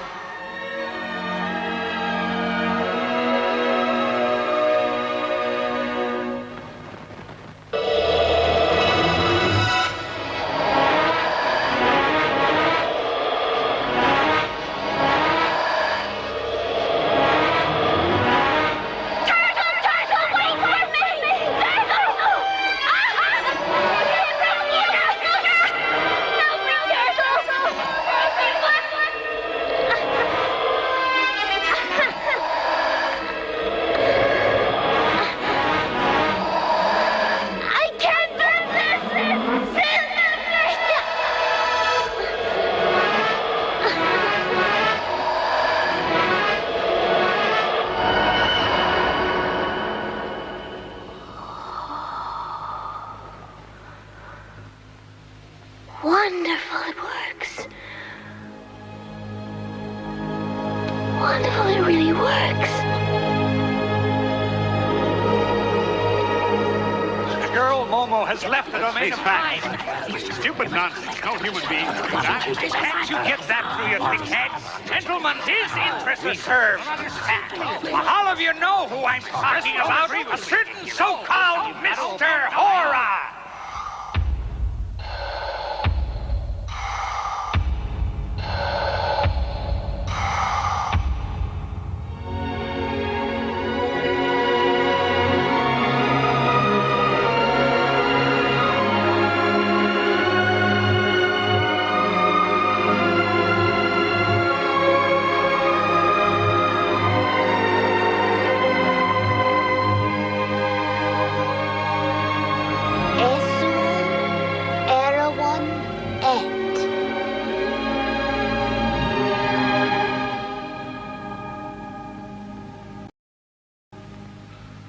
Wonderful, it works. Wonderful, it really works. The girl Momo has left the domain of time. Stupid nonsense. No human being can do that. Can't you get that through your thick heads? Gentlemen, his interests are served. All of you know who I'm talking about. A certain so-called Mr. Hora.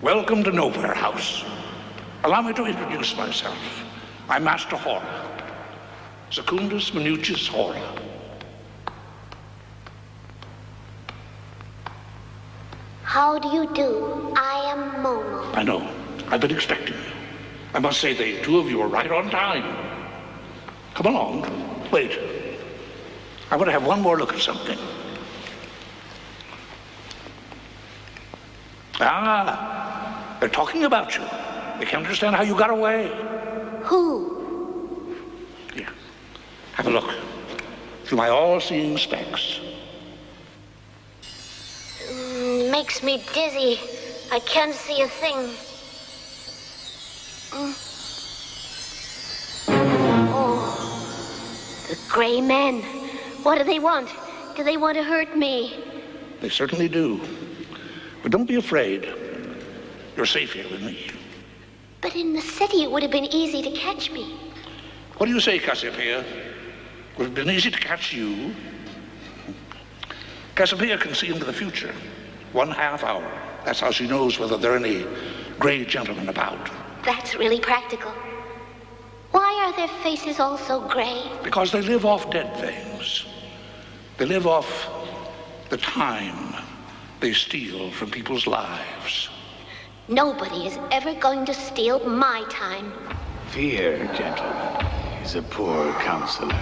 Welcome to Nowhere House. Allow me to introduce myself. I'm Master Hora. Secundus Minucius Hora. How do you do? I am Momo. I know. I've been expecting you. I must say the two of you are right on time. Come along. Wait. I want to have one more look at something. Ah, they're talking about you. They can't understand how you got away. Who? Here, have a look through my all-seeing specs. Makes me dizzy. I can't see a thing. Oh, the gray men. What do they want? Do they want to hurt me? They certainly do. But don't be afraid. You're safe here with me. But in the city, it would have been easy to catch me. What do you say, Cassiopeia? Would it have been easy to catch you? Cassiopeia can see into the future. 1/2 hour. That's how she knows whether there are any gray gentlemen about. That's really practical. Why are their faces all so gray? Because they live off dead things. They live off the time they steal from people's lives. Nobody is ever going to steal my time. Fear, gentlemen, is a poor counselor.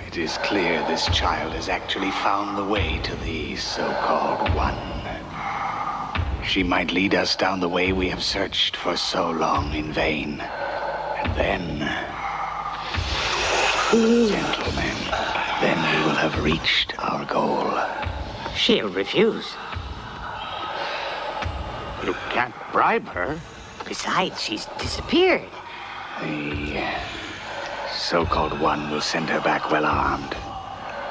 It is clear this child has actually found the way to the so-called one. She might lead us down the way we have searched for so long in vain. And then, gentlemen, then we will have reached our goal. She'll refuse. You can't bribe her. Besides, she's disappeared. The so-called one will send her back well armed.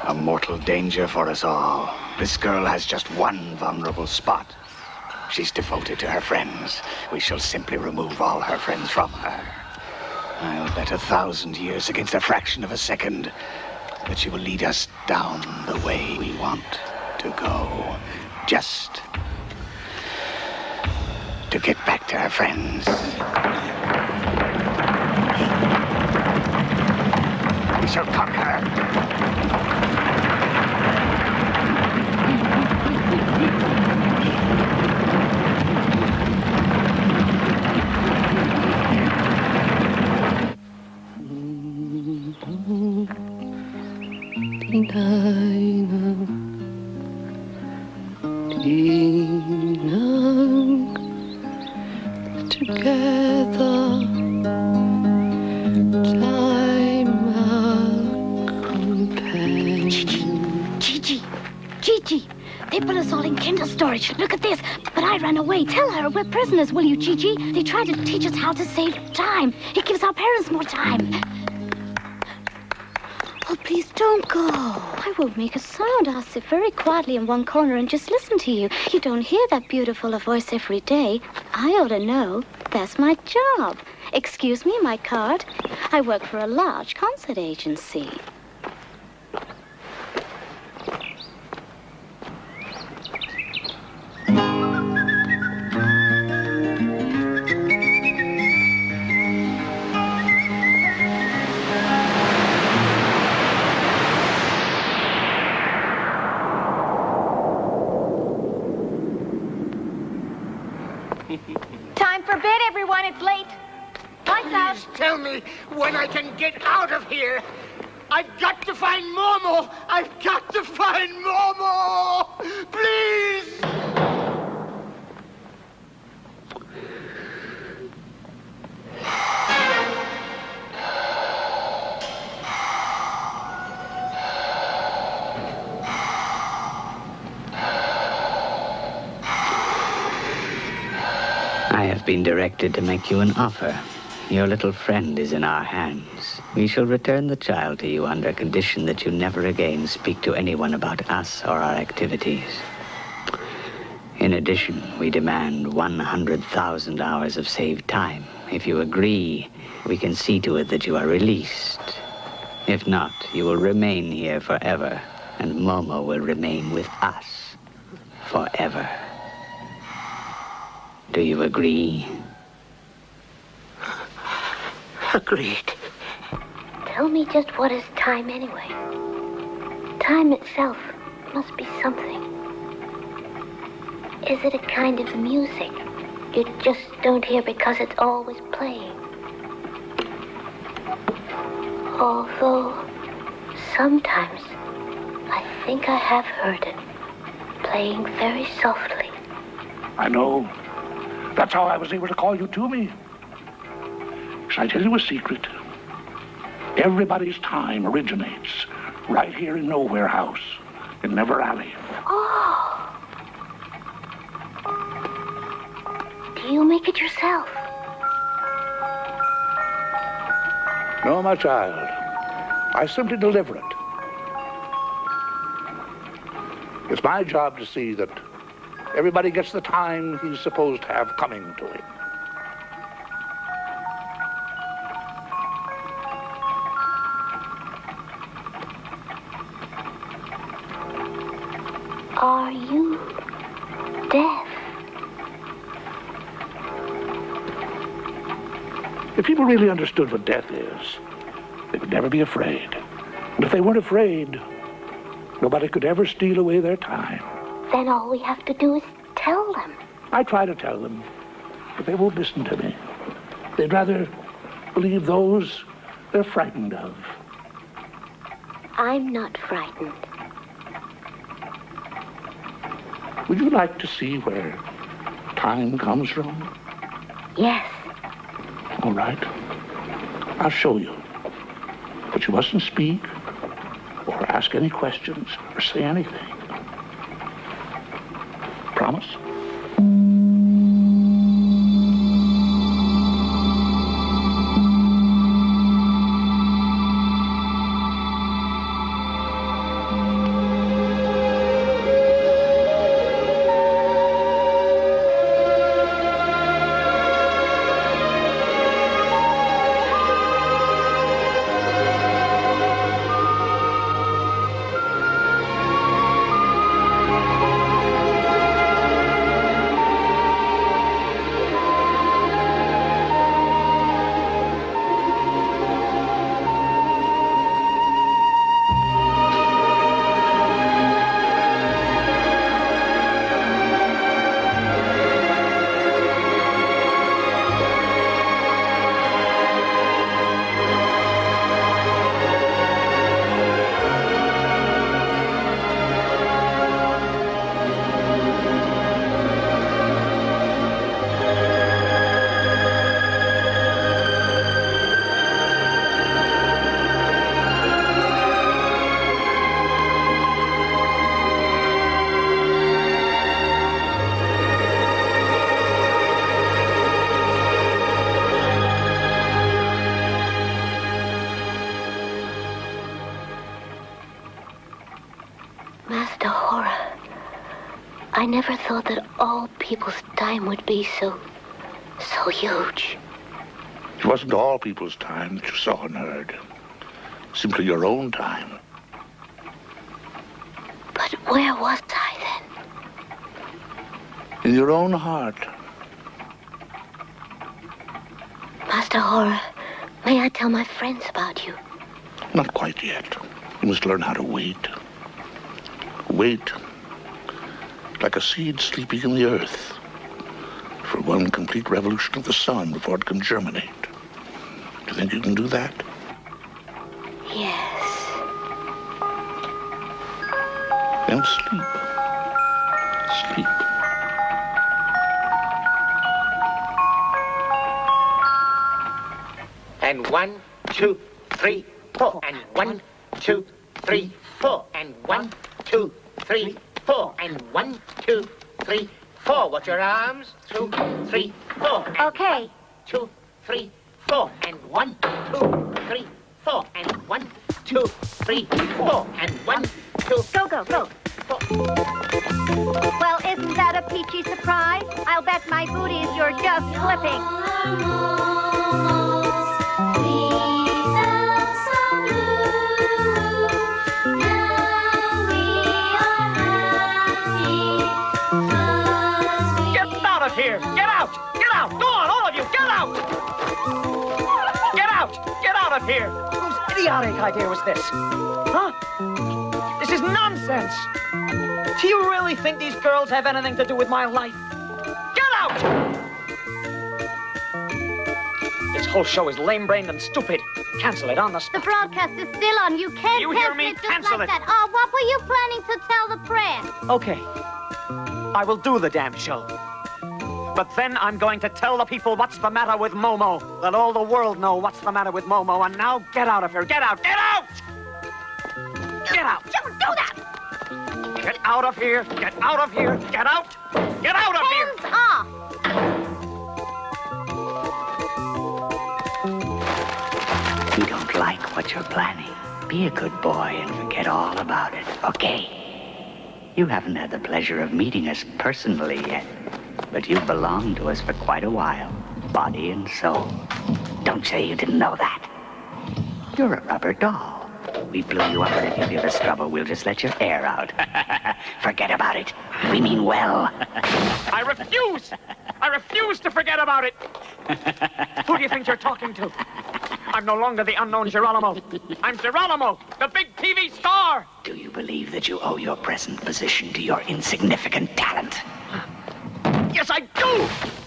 A mortal danger for us all. This girl has just one vulnerable spot. She's devoted to her friends. We shall simply remove all her friends from her. I'll bet 1,000 years against a fraction of a second that she will lead us down the way we want to go. Just to get back to her friends. We shall conquer her. Together, time companion. Gigi, they put us all in kinder storage. Look at this. But I ran away. Tell her we're prisoners, will you, Gigi? They tried to teach us how to save time. It gives our parents more time. Oh, please don't go. I won't make a sound. I'll sit very quietly in one corner and just listen to you. You don't hear that beautiful a voice every day. I ought to know. That's my job. Excuse me, my card. I work for a large concert agency. again, it's late. Lights out. Please tell me when I can get out of here. I've got to find Momo. I've got to find Momo. Please. I have been directed to make you an offer. Your little friend is in our hands. We shall return the child to you under condition that you never again speak to anyone about us or our activities. In addition, we demand 100,000 hours of saved time. If you agree, we can see to it that you are released. If not, you will remain here forever, and Momo will remain with us forever. Do you agree? Agreed. Tell me just what is time anyway? Time itself must be something. Is it a kind of music you just don't hear because it's always playing? Although sometimes I think I have heard it playing very softly. I know. That's how I was able to call you to me. Shall I tell you a secret? Everybody's time originates right here in Nowhere House, in Never Alley. Oh. Do you make it yourself? No, my child. I simply deliver it. It's my job to see that everybody gets the time he's supposed to have coming to him. Are you deaf? If people really understood what death is, they would never be afraid. And if they weren't afraid, nobody could ever steal away their time. Then all we have to do is tell them. I try to tell them, but they won't listen to me. They'd rather believe those they're frightened of. I'm not frightened. Would you like to see where time comes from? Yes. All right. I'll show you. But you mustn't speak or ask any questions or say anything. Promise? I never thought that all people's time would be so huge. It wasn't all people's time that you saw and heard. Simply your own time. But where was I then? In your own heart. Master Horror, may I tell my friends about you? Not quite yet. You must learn how to wait. Wait. Like a seed sleeping in the earth. for one complete revolution of the sun before it can germinate. Do you think you can do that? Yes. Then sleep. Sleep. And 1, 2, 3, 4. And 1, 2, 3, 4. And 1, 2, 3, 4. And 1, 2, 3, 4. Watch your arms. 2, 3, 4. Okay. 2, 3, 4. And 1, 2, 3, 4. And 1, 2, 3, 4. And 1, 2. Go, go, go. Well, isn't that a peachy surprise? I'll bet my booties you're just slipping. Get out of here! Get out! Get out! Go on, all of you! Get out! Get out! Get out of here! Whose idiotic idea was this? Huh? This is nonsense! Do you really think these girls have anything to do with my life? Get out! This whole show is lame-brained and stupid. Cancel it on the spot. The broadcast is still on. You can't You hear me? it just Cancel like it. that. Oh, what were you planning to tell the press? Okay. I will do the damn show. But then I'm going to tell the people what's the matter with Momo. Let all the world know what's the matter with Momo. And now get out of here. Get out! Get out! Get out! Don't do that! Get out of here! Get out of here! Get out! Get out of here! Hands off! You don't like what you're planning. Be a good boy and forget all about it, okay? You haven't had the pleasure of meeting us personally yet, but you've belonged to us for quite a while, body and soul. Don't say you didn't know that. You're a rubber doll. We blew you up, and if you give us trouble, we'll just let your air out. Forget about it. We mean well. I refuse! I refuse to forget about it! Who do you think you're talking to? I'm no longer the unknown Geronimo. I'm Geronimo, the big TV star! Do you believe that you owe your present position to your insignificant talent? Yes, I do!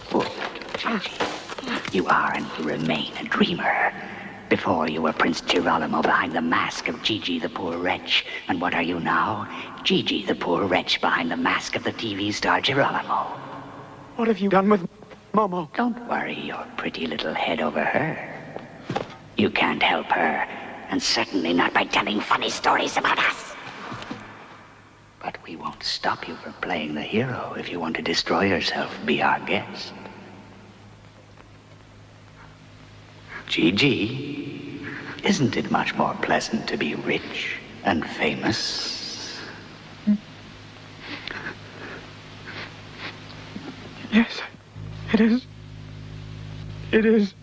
Poor little Gigi. You are and will remain a dreamer. Before you were Prince Geronimo behind the mask of Gigi the poor wretch. And what are you now? Gigi the poor wretch behind the mask of the TV star Geronimo. What have you done with Momo? Don't worry your pretty little head over her. You can't help her, and certainly not by telling funny stories about us. But we won't stop you from playing the hero. If you want to destroy yourself, be our guest. Gigi, isn't it much more pleasant to be rich and famous? Yes, it is. It is.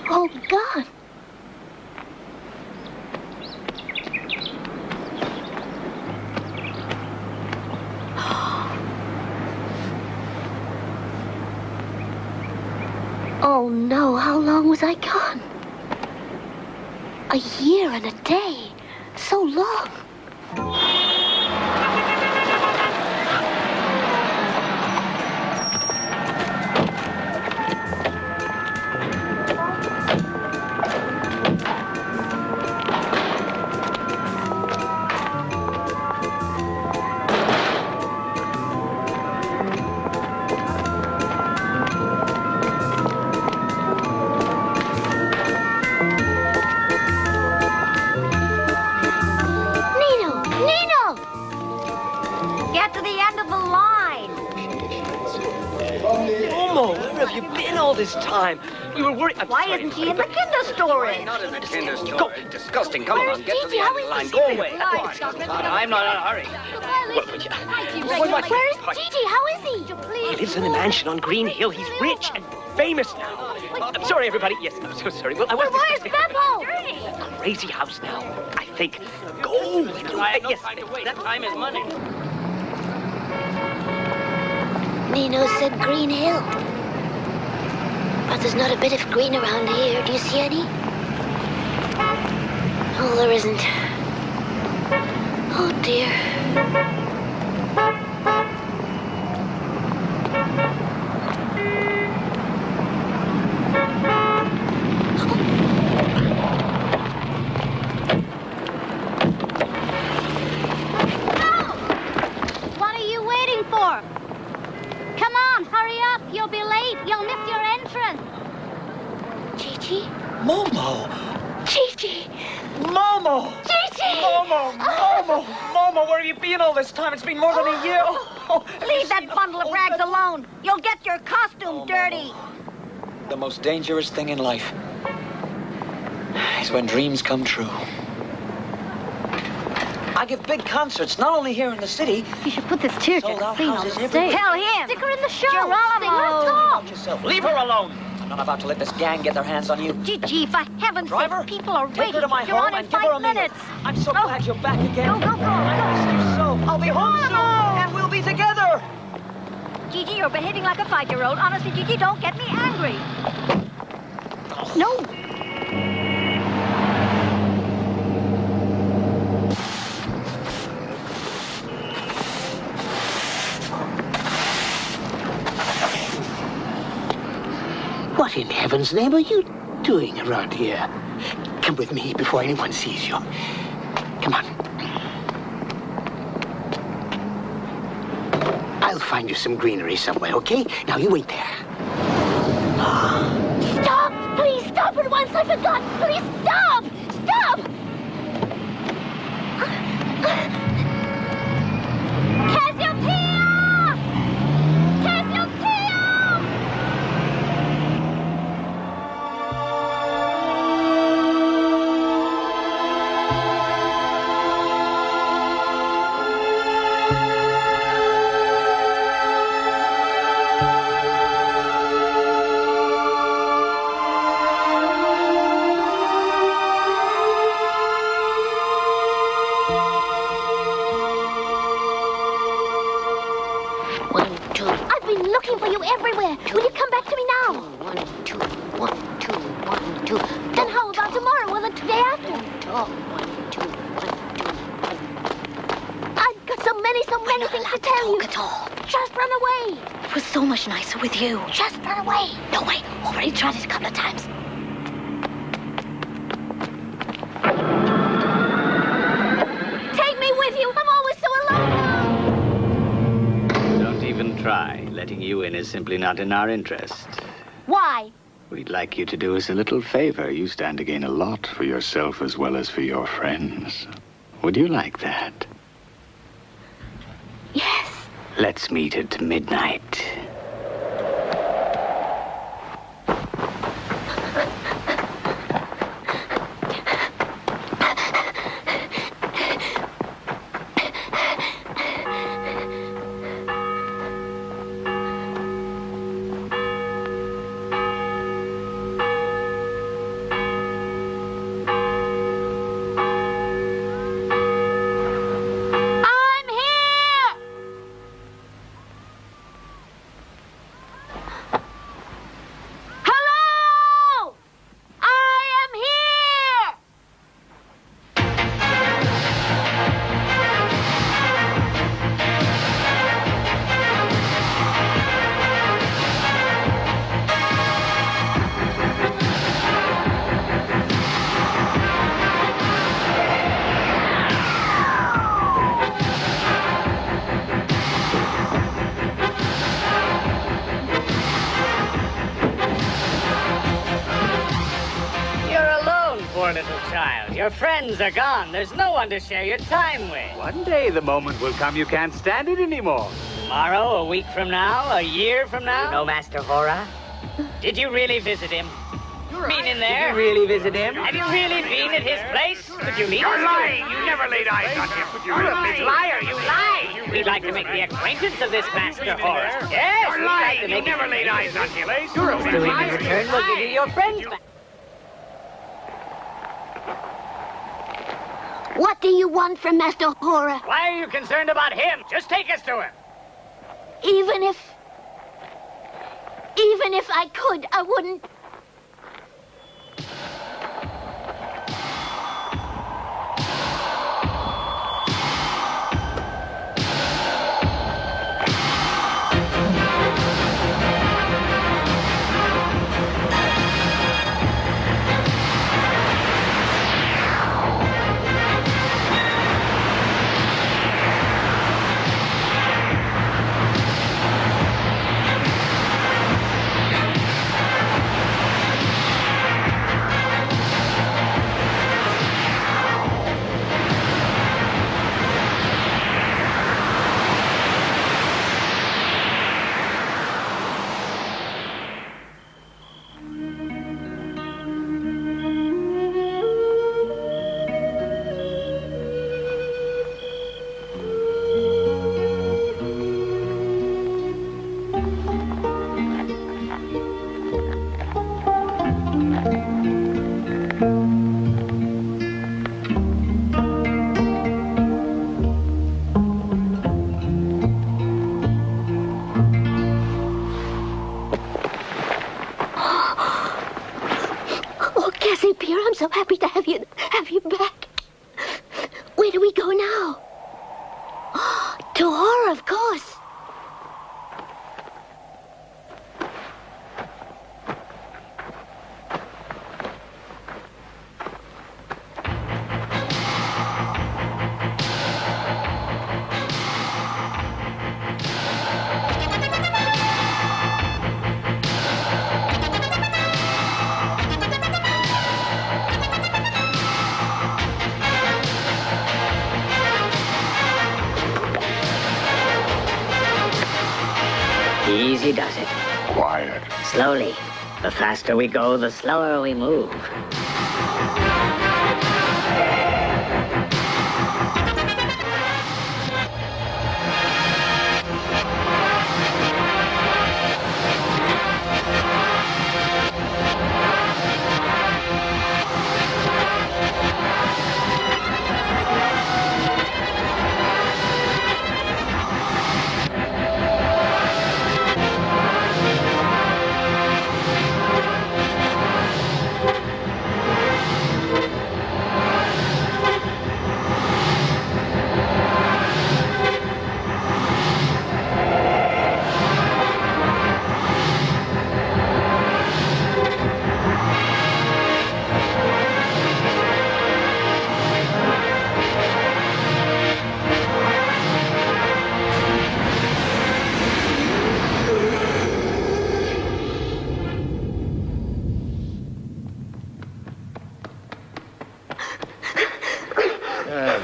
Oh, God. Oh, no. How long was I gone? A year and a day. So long. Get to the end of the line. Momo, where have you been all this time? We were worried. Why isn't he in the Kinder Story? Not in the Kinder Story. Disgusting. Come Where's on, get to Gigi? the How end of is the line. he? Go away. Go on. I'm not in a hurry. Where's Gigi? How is he? He lives in a mansion on Green Hill. He's rich and famous now. I'm sorry, everybody. Yes, I'm so sorry. Well, I was Where's discussing Beppo? a crazy house now. I think. Go. Yes. That time is money. Nino said Green Hill. But there's not a bit of green around here. Do you see any? Oh, there isn't. Oh, dear. What are you waiting for? Come on, hurry up. You'll be late. You'll miss your entrance. Gigi? Momo! Gigi! Momo! Gigi! Momo! Momo! Momo, where have you been all this time? It's been more than a year. Leave that bundle of rags alone. You'll get your costume dirty. The most dangerous thing in life is when dreams come true. I give big concerts, not only here in the city. You should put this tearjerk Sold-out scene on houses the everywhere. stage. Tell him. Stick her in the show. Geronimo. Sing her song. Yourself. Leave her alone. I'm not about to let this gang get their hands on you. Gigi, for heaven's Driver, sake, people are take waiting. her to my You're home on in and give her 5 a meal. minutes. I'm so glad you're back again. Go, go, go. I missed you so. I'll be home soon, and we'll be together. Gigi, you're behaving like a 5-year-old. Honestly, Gigi, don't get me angry. No. What in heaven's name are you doing around here? Come with me before anyone sees you. Come on. I'll find you some greenery somewhere, okay? Now you wait there. Stop! Please stop at once. I forgot. Please stop! Stop! Cassiopeia! Cassiopeia! I've been looking for you everywhere. Will you come back to me now? 1, 2, 1, 2, 1, 2. Then how about tomorrow or the day after? 1, 2, 1, 2. I've got so many things to tell you. At all. Just run away. It was so much nicer with you. Just run away. No way. Already tried it a couple of times. Take me with you. I'm always so alone now. Don't even try. Letting you in is simply not in our interest. Why? We'd like you to do us a little favor. You stand to gain a lot for yourself as well as for your friends. Would you like that? Yes. Let's meet at midnight. I'm here. poor little child. Your friends are gone. There's no one to share your time with. One day the moment will come you can't stand it anymore. Tomorrow, a week from now, a year from now? No, Master Hora. Did you really visit him? Been in there? Did you really visit him? Have you really been at his place? Could you lead us You're to lying. You never laid eyes on him. You're a big liar. You lie. We'd like to make the acquaintance of this Master Hora. Yes, You're we'd like to lying. make You never laid eyes on him. You're a big liar. In return, we'll give you your friends back. What do you want from Master Hora? Why are you concerned about him? Just take us to him. Even if I could, I wouldn't. I'm so happy to have you back. Where do we go now? To Hora, of course. Easy does it. Quiet. Slowly. The faster we go, the slower we move.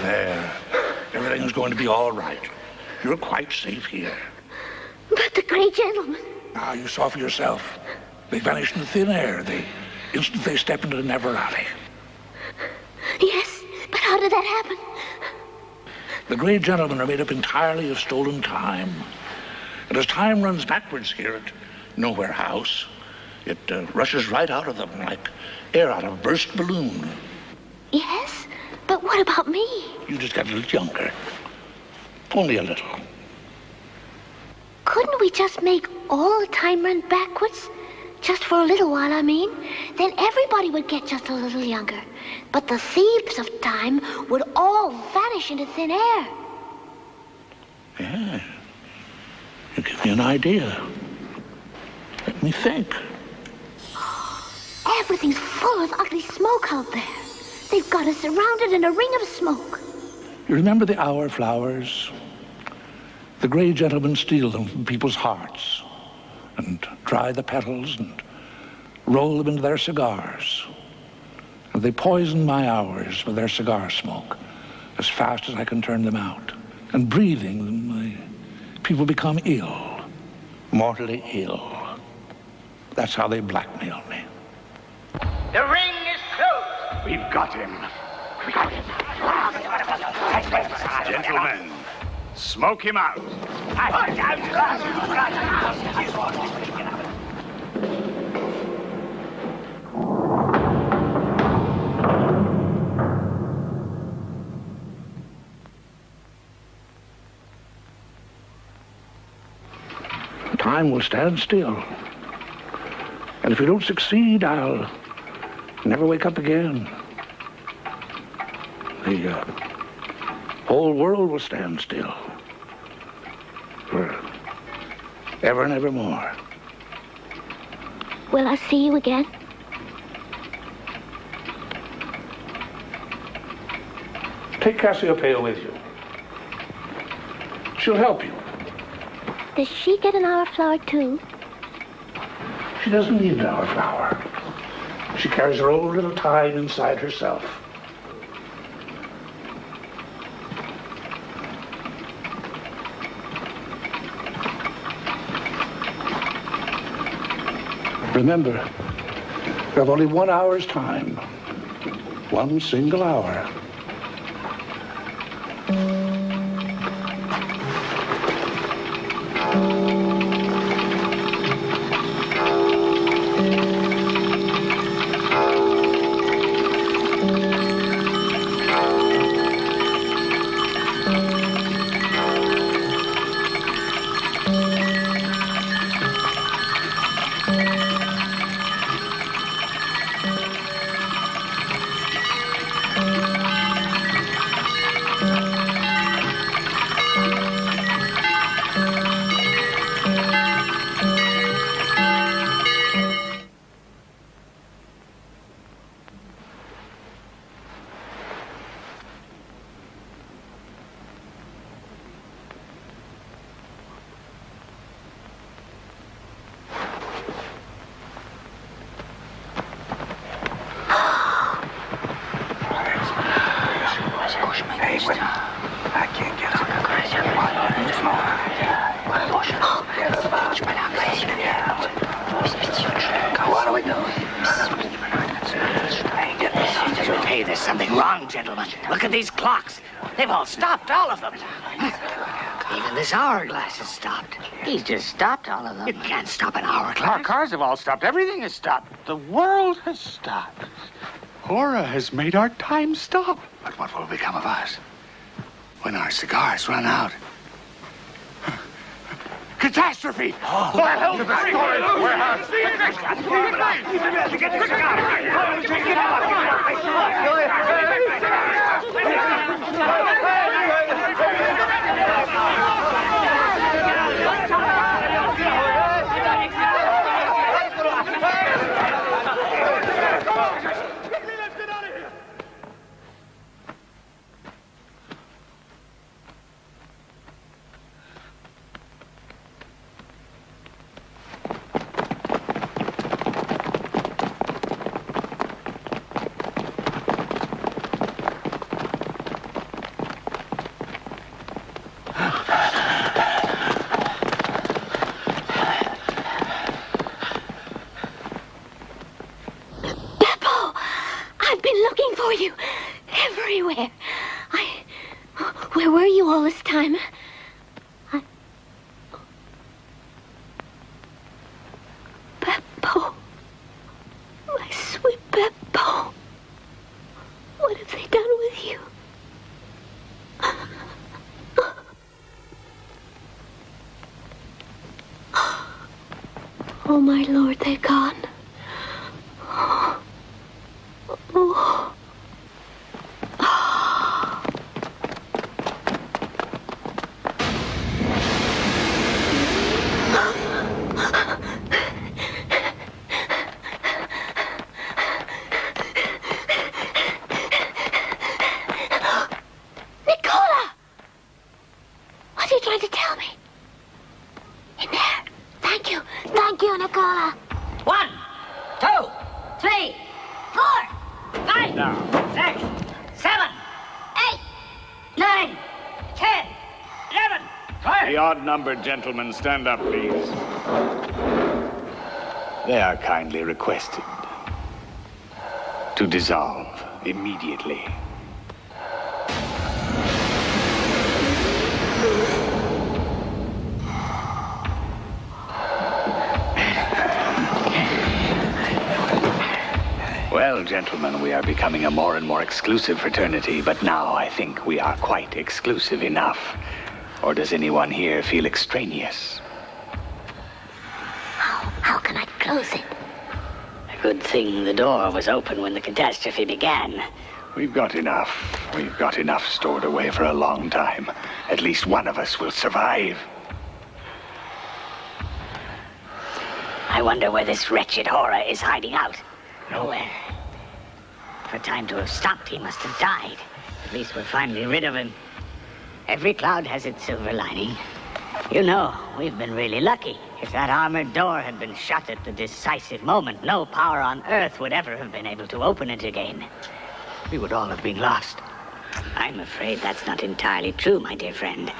There. Everything's going to be all right. You're quite safe here. But the Grey Gentleman. Now, you saw for yourself. They vanished in thin air the instant they stepped into the NeverEnding. Yes, but how did that happen? The Grey Gentlemen are made up entirely of stolen time. And as time runs backwards here at Nowhere House, it rushes right out of them like air out of a burst balloon. Yes, but what about me? You just got a little younger. Only a little. Couldn't we just make all the time run backwards? Just for a little while, I mean. Then everybody would get just a little younger. But the thieves of time would all vanish into thin air. Yeah. You give me an idea. Let me think. Everything's full of ugly smoke out there. They've got us surrounded in a ring of smoke. You remember the hour flowers? The Grey Gentlemen steal them from people's hearts and dry the petals and roll them into their cigars. And They poison my hours with their cigar smoke as fast as I can turn them out. And breathing them, people become ill, mortally ill. That's how they blackmail me. The ring is closed. We've got him. We got him. Gentlemen, smoke him out. Time will stand still. And if we don't succeed, I'll never wake up again. The whole world will stand still. For ever and evermore. Will I see you again? Take Cassiopeia with you. She'll help you. Does she get an hour flower too? She doesn't need an hour flower. She carries her own little time inside herself. Remember, you have only 1 hour's time. 1 single hour. Hey, there's something wrong, gentlemen. Look at these clocks. They've all stopped, all of them. Even this hourglass has stopped. He's just stopped all of them. You can't stop an hourglass. Our cars have all stopped. Everything has stopped. The world has stopped. Hora has made our time stop. But what will become of us when our cigars run out? Catastrophe! Oh, the hell! The warehouse! for you everywhere. Where were you all this time? Beppo. My sweet Beppo. What have they done with you? Oh, my Lord, they're gone. Oh. Nicola! What are you trying to tell me? In there. Thank you. Thank you, Nicola. 1, 2, 3, 4, 5. Sit down. 6, 7, 8, 9, 10, 11, 12. The odd-numbered gentlemen, stand up, please. They are kindly requested to dissolve immediately. Well, gentlemen, we are becoming a more and more exclusive fraternity, but now I think we are quite exclusive enough. Or does anyone here feel extraneous? How can I close it? A good thing the door was open when the catastrophe began. We've got enough. We've got enough stored away for a long time. At least one of us will survive. I wonder where this wretched horror is hiding out. Nowhere. For time to have stopped, he must have died. At least we're finally rid of him. Every cloud has its silver lining. You know, we've been really lucky. If that armored door had been shut at the decisive moment, no power on Earth would ever have been able to open it again. We would all have been lost. I'm afraid that's not entirely true, my dear friend.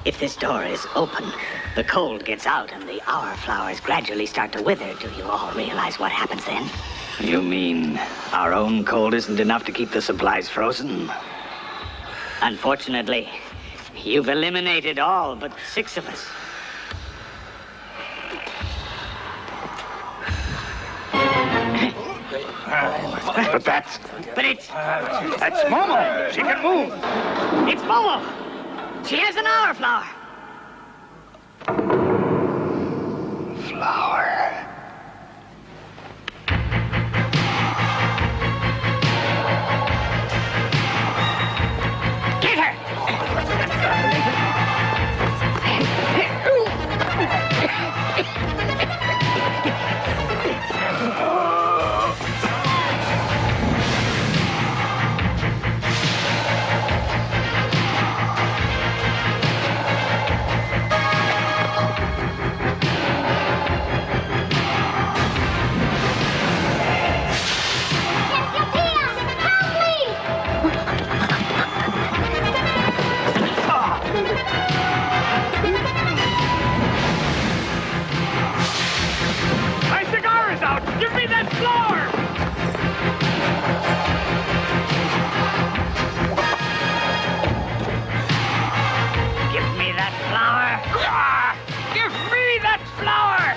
If this door is open, the cold gets out and the hour flowers gradually start to wither. Do you all realize what happens then? You mean our own cold isn't enough to keep the supplies frozen? Unfortunately, you've eliminated all but 6 of us. But that's... But it's... That's Momo! She can move! It's Momo! She has an hour flower! Flower. Get her! My cigar is out! Give me that flower! Give me that flower! Ah! Give me that flower!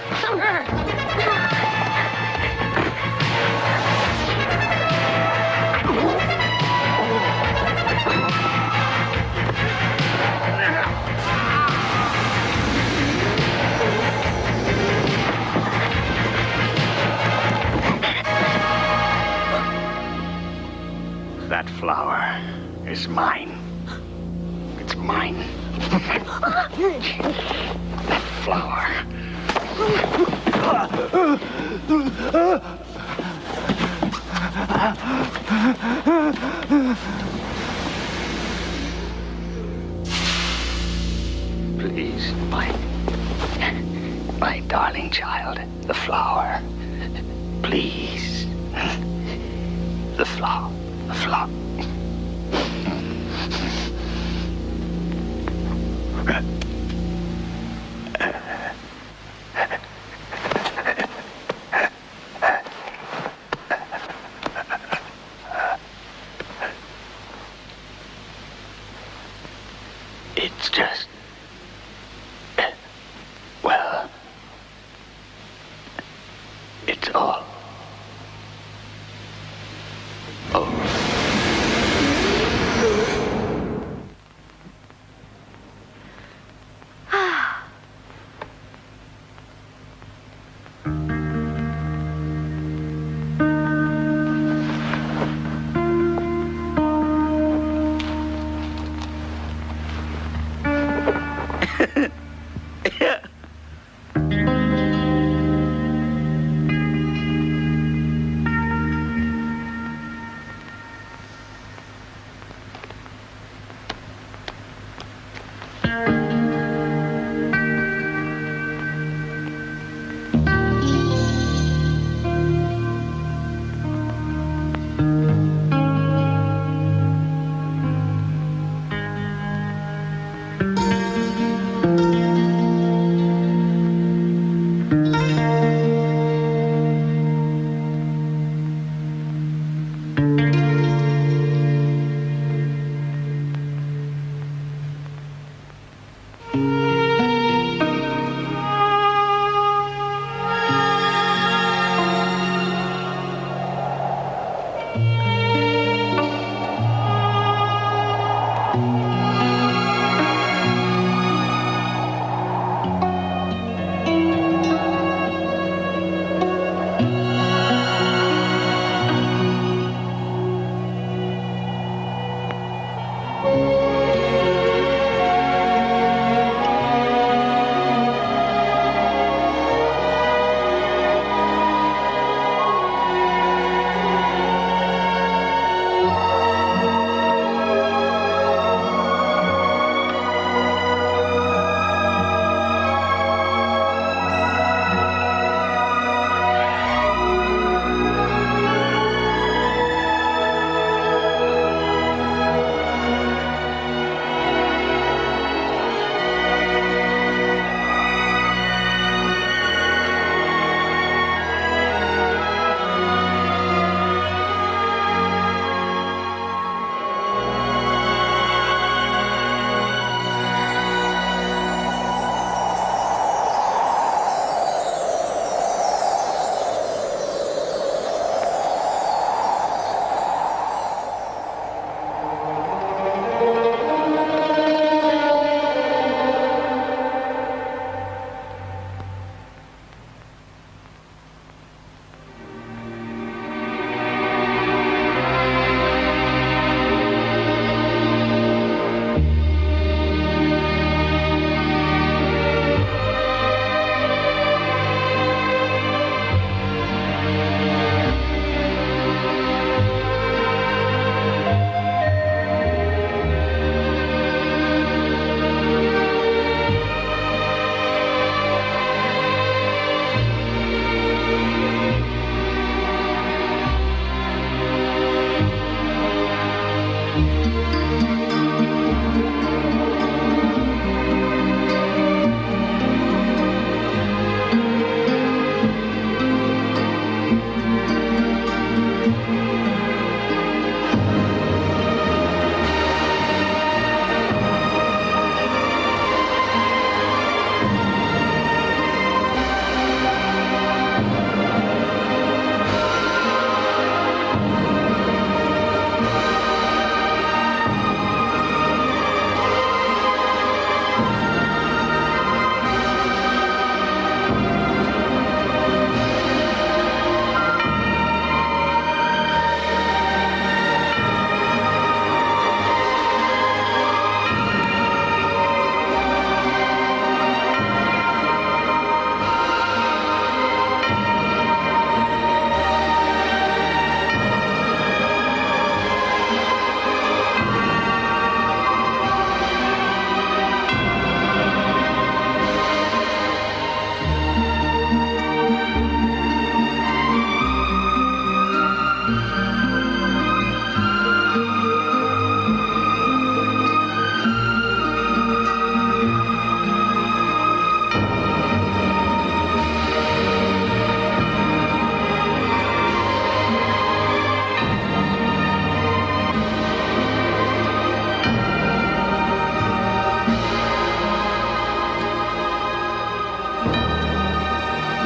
That flower is mine. It's mine. That flower. Please, my darling child, the flower. Please. The flower. The flower. It's just... well... it's all...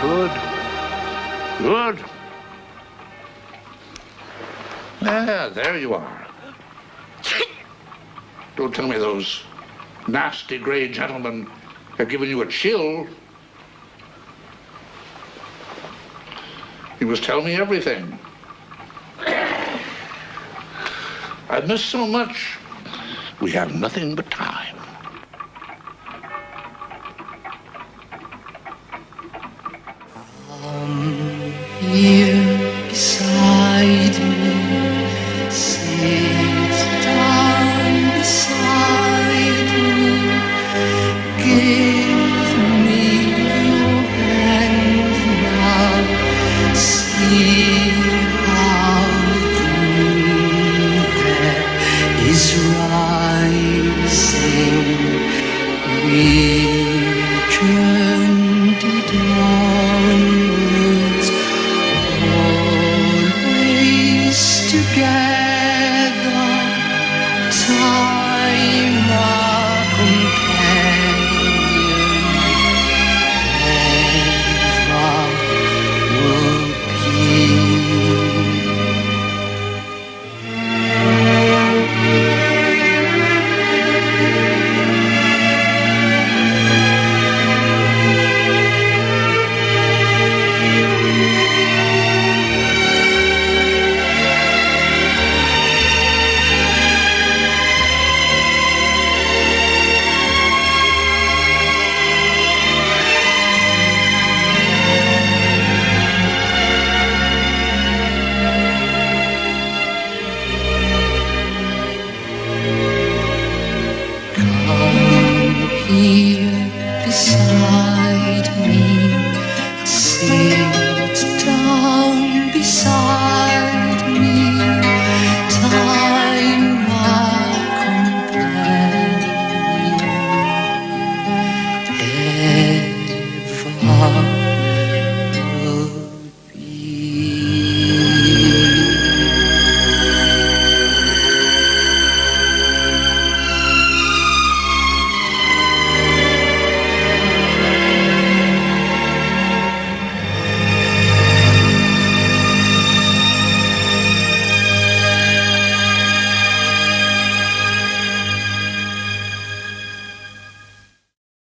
Good. Good. Ah, there you are. Don't tell me those nasty gray gentlemen have given you a chill. You must tell me everything. I've missed so much. We have nothing but time. Even